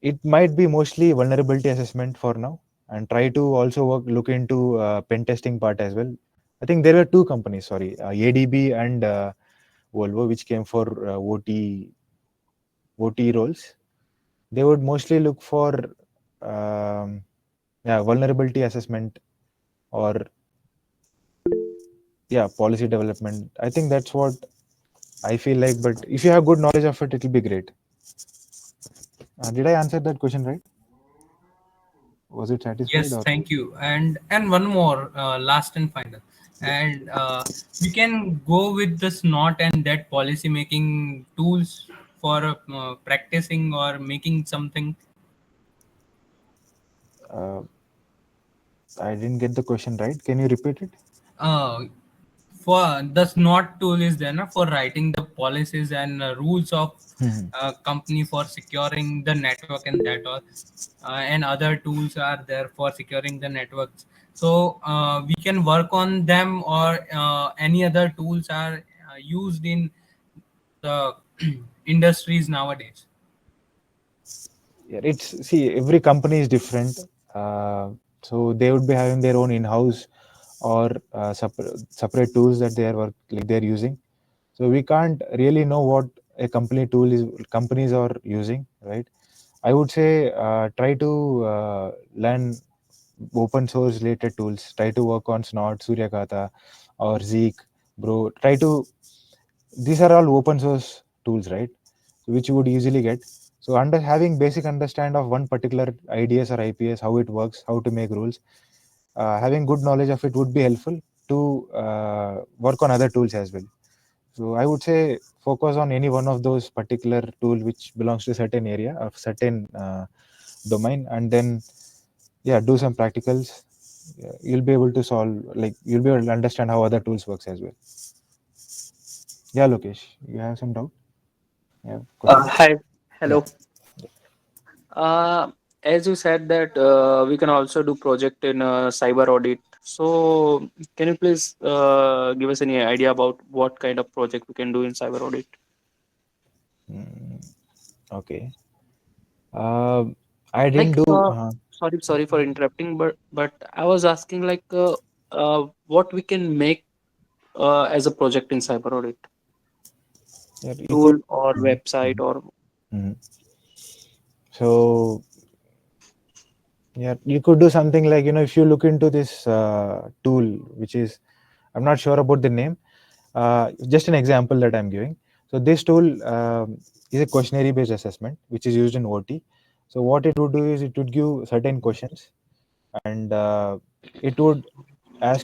it might be mostly vulnerability assessment for now, and try to also look into pen testing part as well. I think there were two companies, sorry, ADB and Volvo, which came for OT roles. They would mostly look for vulnerability assessment or policy development. I think that's what I feel like. But if you have good knowledge of it, it will be great. Did I answer that question right? Was it satisfied
Yes,
or?
thank you. And one more, last and final.
Yeah.
And we can go with the SNOT and that policy making tools for practicing or making something.
Uh, I didn't get the question right. Can you repeat it?
Uh, for the SNOT tool is there na, for writing the policies and rules of
Mhm.
company for securing the network and that all, and other tools are there for securing the networks. So we can work on them, or any other tools are used in the industries nowadays.
Yeah, it's see every company is different, so they would be having their own in-house or separate tools that they are like they're using. So we can't really know what a companies are using, right? I would say try to learn open source related tools. Try to work on Snort, Suryakata, or Zeek, Bro. Try to These are all open source tools, right? Which you would easily get. So under having basic understand of one particular IDS or IPS, how it works, how to make rules, having good knowledge of it would be helpful to work on other tools as well. So I would say focus on any one of those particular tool which belongs to a certain area of certain domain, and then do some practicals. You'll be able to solve, like you'll be able to understand how other tools works as well. Yeah, Lokesh, you have some doubt? Yeah, question?
Hi,
Yeah.
hello. Uh, as you said that we can also do project in cyber audit. So can you please give us any idea about what kind of project we can do in cyber audit?
Mm, okay. Uh, I didn't
Like,
do.
sorry for interrupting, but I was asking like what we can make as a project in cyber audit,
Yeah, you could.
tool or
Mhm,
website
mhm,
or
mhm. So yeah, you could do something like, if you look into this tool, which is, I'm not sure about the name. Just an example that I'm giving. So this tool is a questionnaire based assessment which is used in OT. So what it would do is it would give certain questions, and it would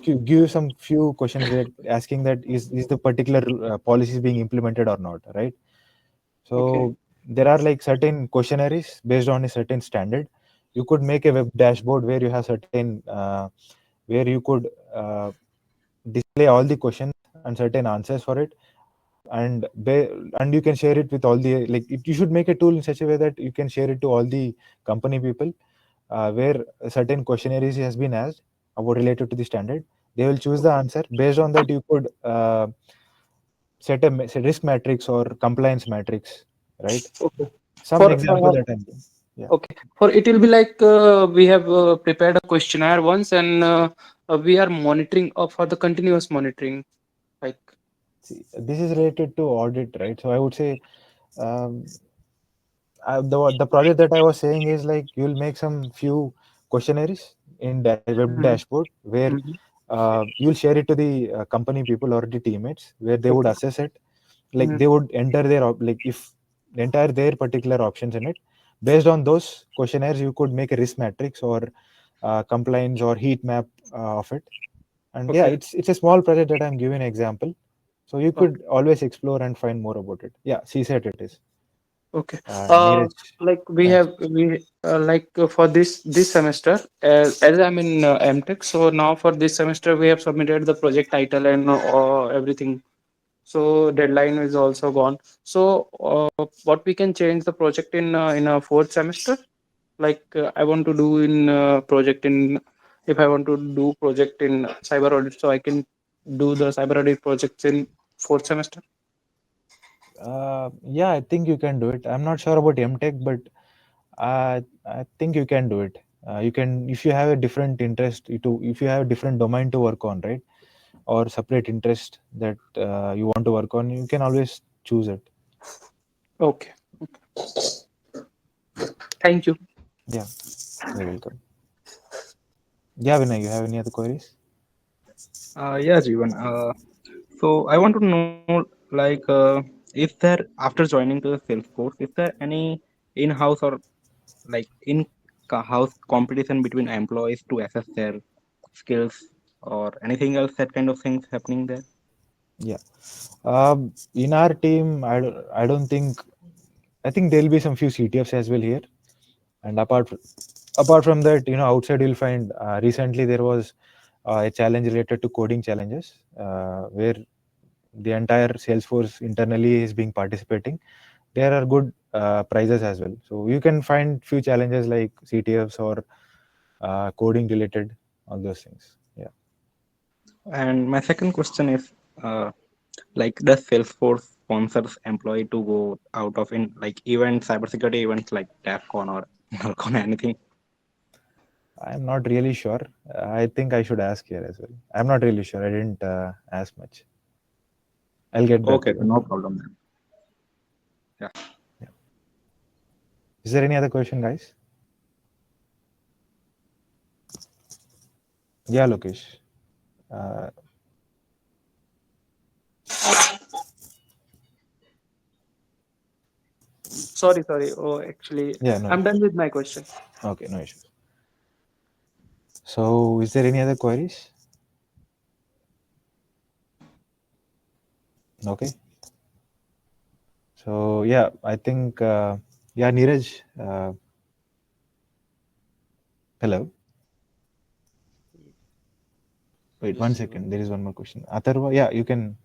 give you some few questions that asking that is the particular policy being implemented or not, right?
okay,
So there are like certain questionnaires based on a certain standard. You could make a web dashboard where you have certain where you could display all the questions and certain answers for it, and you can share it with all the, you should make a tool in such a way that you can share it to all the company people, where a certain questionnaires has been asked about related to the standard. They will choose the
okay,
answer. Based on that, you could set risk matrix or compliance matrix, right?
okay.
Some
For
example that I'm doing. Yeah.
Okay. For it will be like we have prepared a questionnaire once, and we are monitoring for the continuous monitoring. Like,
See, this is related to audit, right? So I would say um, the project that I was saying is like you'll make some few questionnaires in web
Mhm,
dashboard where
mhm.
you'll share it to the company people or the teammates where they would
Okay.
assess it. Like
Mhm.
they would enter their like if enter their particular options in it. Based on those questionnaires, you could make a risk matrix or compliance or heat map of it. And yeah,
Okay.
it's a small project that I'm giving an example. So you
Okay.
could always explore and find more about it. Yeah, CSAT it is.
Okay.
Neeraj,
Like we
thanks.
have we like for this semester, as I'm in MTech, so now for this semester we have submitted the project title and everything. So deadline is also gone. So what we can change the project in a fourth semester? Like I want to do in project in if I want to do project in cyber audit, so I can do the cyber audit projects in fourth semester.
Yeah, I think you can do it. I'm not sure about MTech, but I think you can do it. You can if you have a different interest to if you have a different domain to work on, right? Or separate interest that you want to work on, you can always choose it.
Okay. Thank you.
Yeah, you're welcome. Yeah, Vinay, you have any other queries?
Yeah, Jeevan. So I want to know, like, is there after joining to the Salesforce, is there any in-house or like in-house competition between employees to assess their skills or anything else, that kind of things happening there?
Yeah. In our team, I don't think I think there'll be some few CTFs as well here. And apart from that, outside you'll find recently there was a challenge related to coding challenges where the entire Salesforce internally is being participating. There are good prizes as well. So you can find few challenges like CTFs or coding related, all those things. Yeah.
And my second question is, uh, like, does Salesforce sponsors employee to go out of in like events, cybersecurity events like DAFCON or NALCON, anything?
I'm not really sure. I think I should ask here as well. I'm not really sure. I didn't ask much. I'll get back to
Okay,
you
so
on
no
that.
problem then. Yeah.
Yeah. Is there any other question, guys? Yeah, Lokesh. Uh,
Sorry, sorry. Oh, actually,
yeah, no
I'm done
issues.
with my question.
Okay, no issues. So, is there any other queries? Okay. So, yeah, I think, yeah, Neeraj, hello. Wait,
Yes,
1 second.
Jeevan.
There is one more question. Atharva, yeah, you can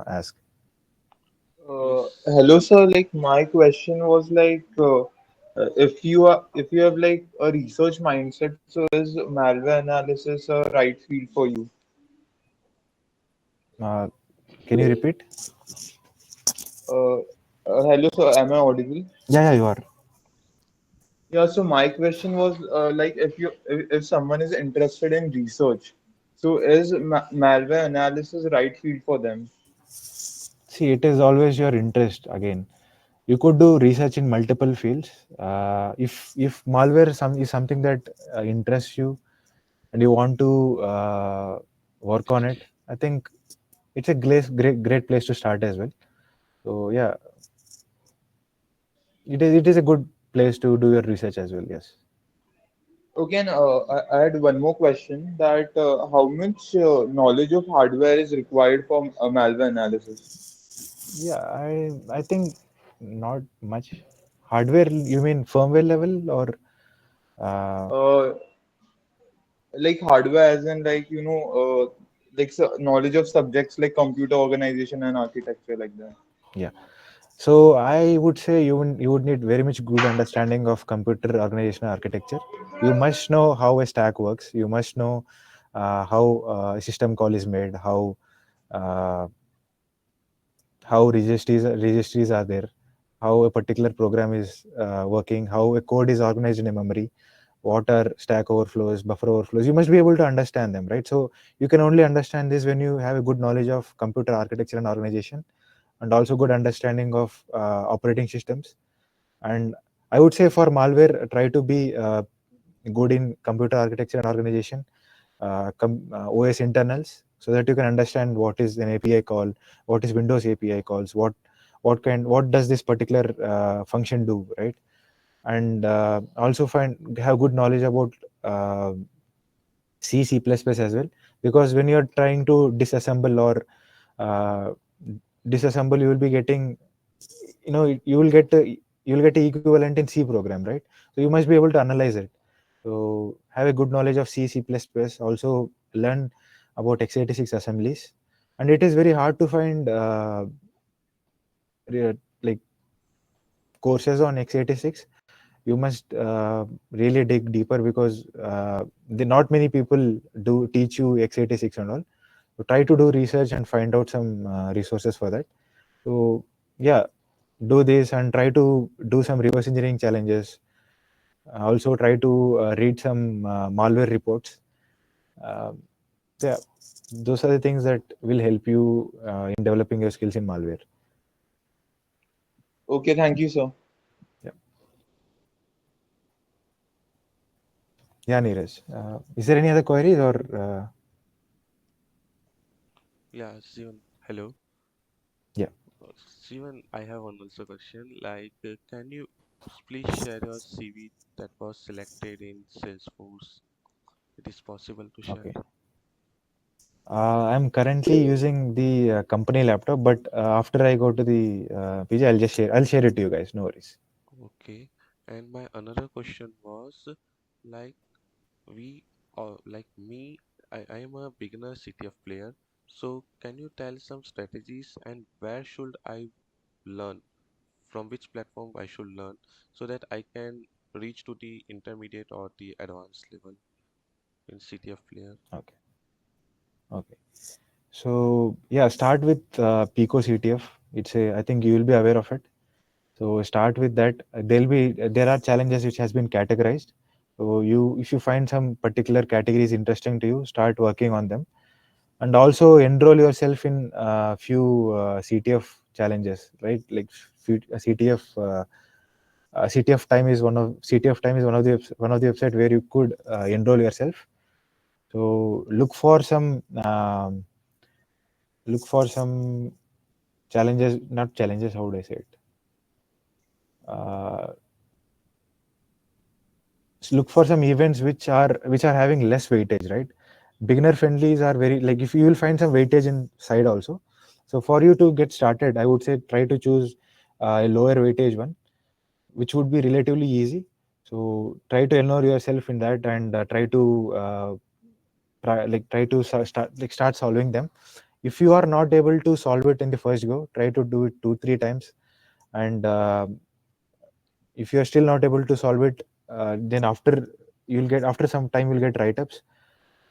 ask.
Hello, sir. Like my question was like, if you have like a research mindset, so is malware analysis a right field for you?
Uh, can you repeat?
Uh, Hello, sir. Am I audible?
Yeah, yeah, you are.
Yeah. So my question was like, if someone is interested in research, so is malware analysis right field for them?
See, it is always your interest again. You could do research in multiple fields. If malware is something that interests you and you want to work on it, I think it's a great place to start as well. So yeah, it is a good place to do your research as well. Yes.
Okay, and I had one more question that how much knowledge of hardware is required for malware analysis?
Yeah, I think not much. Hardware, you mean firmware level or uh,
Uh, like hardware as in like like knowledge of subjects like computer organization and architecture like that.
yeah. So I would say you would need very much good understanding of computer organization architecture. You must know how a stack works. You must know how a system call is made, uh, how registries are there. how a particular program is working, how a code is organized in a memory, what are stack overflows, buffer overflows. You must be able to understand them, right? So you can only understand this when you have a good knowledge of computer architecture and organization, and also good understanding of operating systems. And I would say for malware, try to be good in computer architecture and organization, OS internals, so that you can understand what is an API call, what is Windows API calls, what does this particular function do, right? And also have good knowledge about uh, C, C++ as well, because when you're trying to disassemble or uh, disassemble, you will be getting, you will get the equivalent in C program, right? So you must be able to analyze it. So have a good knowledge of C, C++. Also learn about x86 assemblies, and it is very hard to find like courses on x86. You must really dig deeper, because not many people do teach you x86 and all. So try to do research and find out some resources for that. So yeah, do this and try to do some reverse engineering challenges. Also try to read some malware reports. Uh, yeah, those are the things that will help you in developing your skills in malware.
Okay, thank you, sir.
Yeah, yeah, Neeraj. Is there any other queries or?
Yeah, Jeevan, hello.
Yeah.
Jeevan, I have one also question. Like, can you please share your CV that was selected in Salesforce? It is possible to share.
Okay. I'm currently using the company laptop, but after I go to the PG, I'll share it to you guys. No worries.
Okay. And my another question was, like, we or like me, I am a beginner CTF player. So can you tell some strategies and where should I learn? From which platform I should learn so that I can reach to the intermediate or the advanced level in CTF player?
Okay. Okay. So yeah, start with Pico CTF. I think you will be aware of it. So start with that. There are challenges which has been categorized. So if you find some particular categories interesting to you, start working on them, and also enroll yourself in few CTF challenges, right? Like CTF. CTF time is one of the website where you could enroll yourself. So look for some challenges, not challenges. How would I say it? Uh, Look for some events which are having less weightage, right? Beginner friendlies are very, like, if you will find some weightage inside also. So for you to get started, I would say try to choose a lower weightage one, which would be relatively easy. So try to enroll yourself in that, and start solving them. If you are not able to solve it in the first go, try to do it 2 3 times. And if you are still not able to solve it, then after some time you'll get write-ups.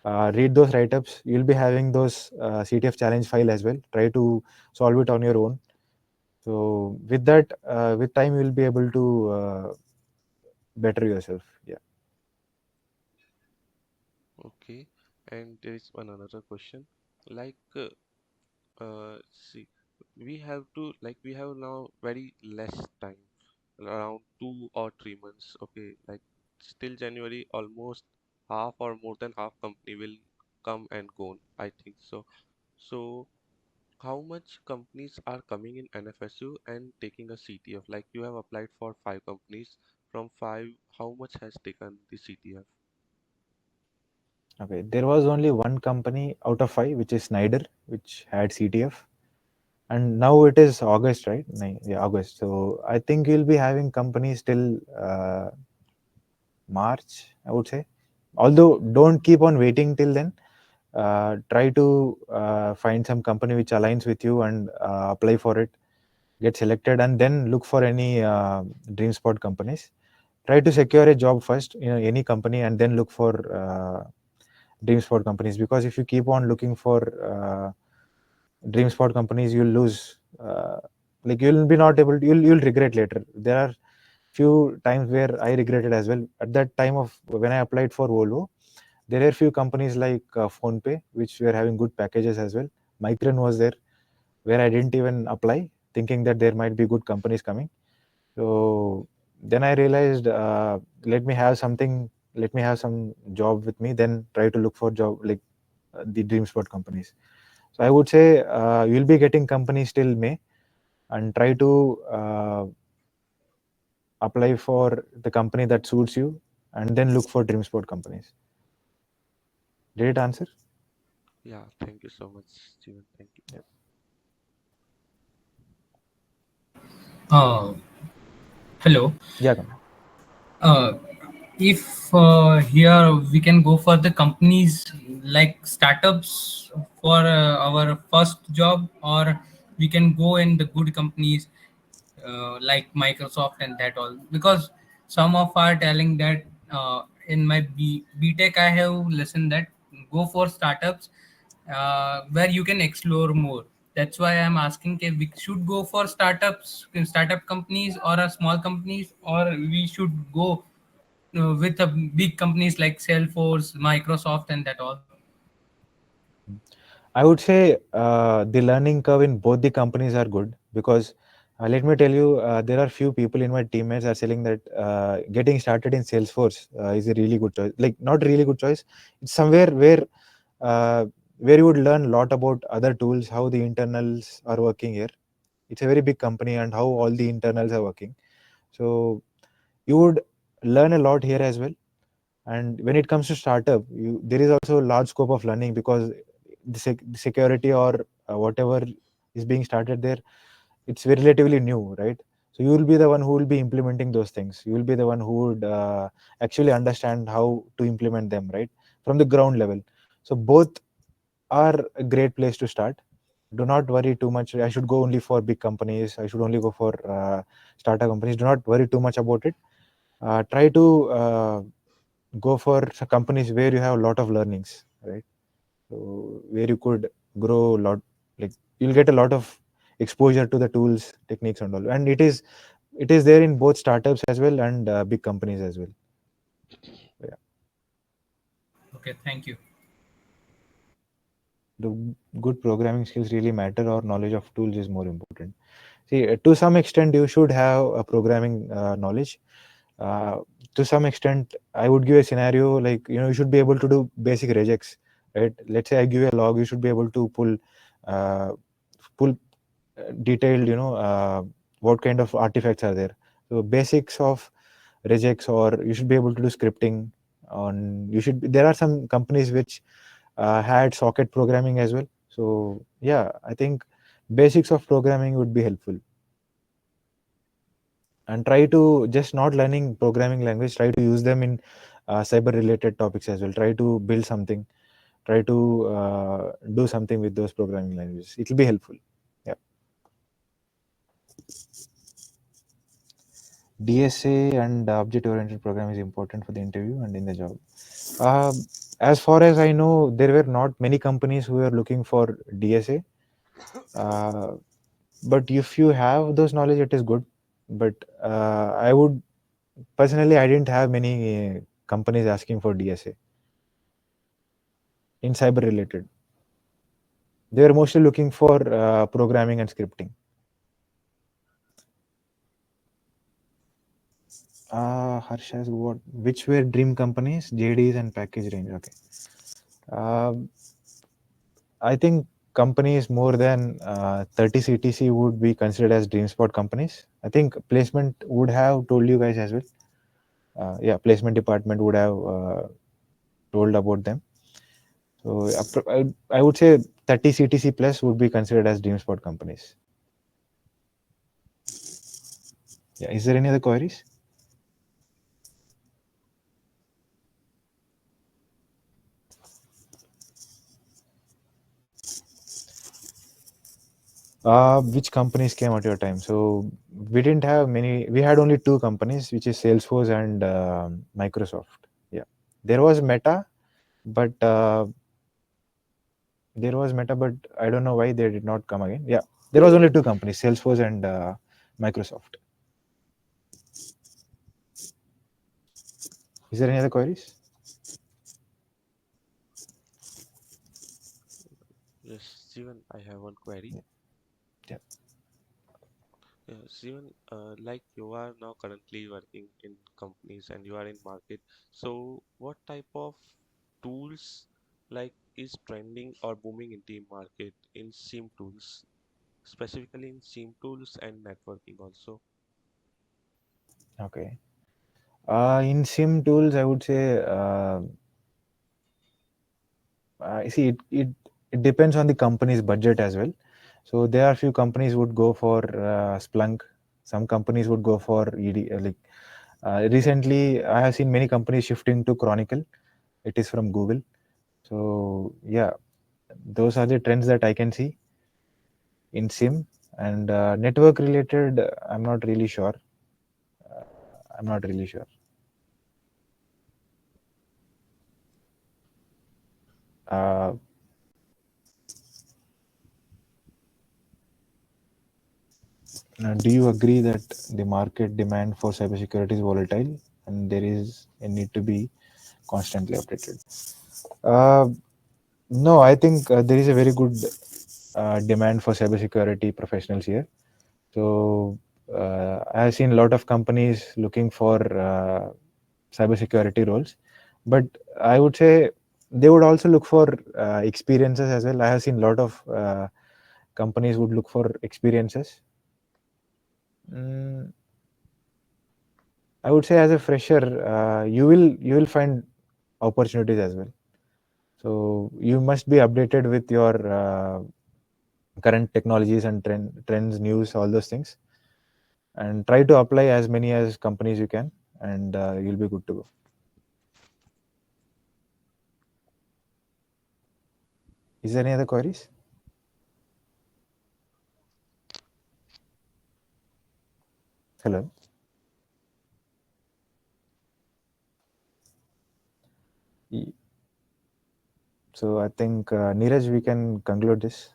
Read those write-ups. You'll be having those CTF challenge file as well. Try to solve it on your own. So with that, with time you'll be able to better yourself. Yeah.
Okay. And there is one another question. Like, see, we have now very less time, around 2 or 3 months. Okay, like still January, almost half or more than half company will come and go, I think so. So how much companies are coming in NFSU and taking a CTF? Like you have applied for 5 companies. From 5, how much has taken the CTF?
Okay. There was only one company out of five, which is Snyder, which had CTF. And now it is August, right? Yeah, August. So I think you'll be having companies till March, I would say. Although don't keep on waiting till then. Try to find some company which aligns with you, and apply for it, get selected, and then look for any dream spot companies. Try to secure a job first, any company, and then look for dream spot companies, because if you keep on looking for dream spot companies, you'll lose like you'll be not able to, you'll regret later. There are few times where I regretted as well. At that time of when I applied for Volvo, there were few companies like PhonePe, which were having good packages as well. Micron was there, where I didn't even apply, thinking that there might be good companies coming. So then I realized, let me have something, let me have some job with me, then try to look for job like the dream spot companies. So I would say you'll be getting companies till May, and try to apply for the company that suits you, and then look for dream sport companies. Did it answer?
Yeah, thank you so much, Jeevan. Thank you.
Yeah.
Uh, Hello.
Yeah. Come.
Uh, if here we can go for the companies like startups for our first job, or we can go in the good companies like Microsoft and that all, because some of are telling that in my BTech I have listened that go for startups where you can explore more. That's why I'm asking if we should go for startup companies or a small companies, or we should go with a big companies like Salesforce, Microsoft, and that all.
I would say the learning curve in both the companies are good, because let me tell you, there are few people in my teammates are saying that getting started in Salesforce is a really good choice. Like, not really good choice. It's somewhere uh, where you would learn a lot about other tools, how the internals are working here. It's a very big company, and how all the internals are working. So you would learn a lot here as well. And when it comes to startup, there is also a large scope of learning, because the security or whatever is being started there, it's very relatively new, right? So you will be the one who will be implementing those things. You will be the one who would actually understand how to implement them, right, from the ground level. So both are a great place to start. Do not worry too much, I should go only for big companies, I should only go for startup companies. Do not worry too much about it. Try to go for companies where you have a lot of learnings, right? So where you could grow a lot, like you'll get a lot of exposure to the tools, techniques, and all. And it is there in both startups as well, and big companies as well. Yeah.
Okay, thank you.
The good programming skills really matter, or knowledge of tools is more important. See, to some extent, you should have a programming knowledge. Uh, to some extent, I would give a scenario like, you should be able to do basic regex, right? Let's say I give a log, you should be able to uh, pull detailed, what kind of artifacts are there. So basics of regex, or you should be able to do scripting. There are some companies which had socket programming as well. So yeah, I think basics of programming would be helpful. And try to just not learning programming language, try to use them in cyber related topics as well. Try to build something, try to do something with those programming languages. It will be helpful. Yeah. DSA and object oriented program is important for the interview and in the job. uh, as far as I know, there were not many companies who were looking for DSA. uh, but if you have those knowledge, it is good. But I would personally, I didn't have many companies asking for DSA in cyber related. They were mostly looking for programming and scripting. Harsh has what? Which were dream companies? JDs and package range. Okay. Uh, I think companies more than 30 CTC would be considered as dream spot companies. I think placement would have told you guys as well. Yeah, placement department would have told about them. So I would say 30 CTC plus would be considered as dream spot companies. Yeah. Is there any other queries? Which companies came at your time? So we didn't have many. We had only two companies, which is Salesforce and Microsoft. Yeah, there was Meta, but I don't know why they did not come again. Yeah, There was only two companies, Salesforce and Microsoft. Is there any other queries?
Yes, Jeevan, I have one query.
Yeah.
Jeevan, like you are now currently working in companies and you are in market. So what type of tools like is trending or booming in the market in SIM tools, specifically in SIM tools and networking also?
Okay. In SIM tools, I would say, see, it depends on the company's budget as well. So there are few companies would go for Splunk. Some companies would go for ED. Recently, I have seen many companies shifting to Chronicle. It is from Google. So yeah, those are the trends that I can see in SIM. And network related, I'm not really sure. I'm not really sure. Uh, do you agree that the market demand for cybersecurity is volatile and there is a need to be constantly updated? Uh, no, I think there is a very good demand for cybersecurity professionals here. So I have seen a lot of companies looking for cybersecurity roles, but I would say they would also look for experiences as well. I have seen a lot of companies would look for experiences. Mm, I would say as a fresher, you will find opportunities as well. So you must be updated with your current technologies and trends, news, all those things, and try to apply as many as companies you can, and you'll be good to go. Is there any other queries? Hello. Y- So I think Neeraj, we can conclude this.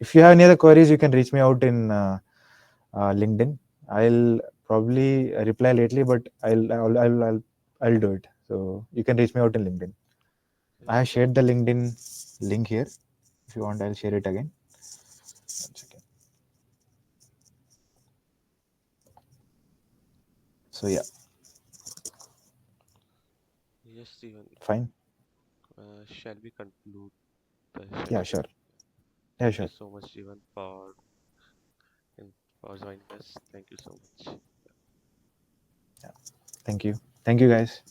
If you have any other queries, you can reach me out in LinkedIn. I'll probably reply lately, but I'll do it. So you can reach me out in LinkedIn. I have
Yes,
shared the LinkedIn link here. If you want, I'll share it again. 1 second. So yeah,
yes, Jeevan.
fine.
Shall we conclude the
Yeah,
session?
sure. Yeah,
Thank you
sure.
so much, Jeevan, in, for joining us. Thank you so much.
Yeah. Thank you. Thank you, guys.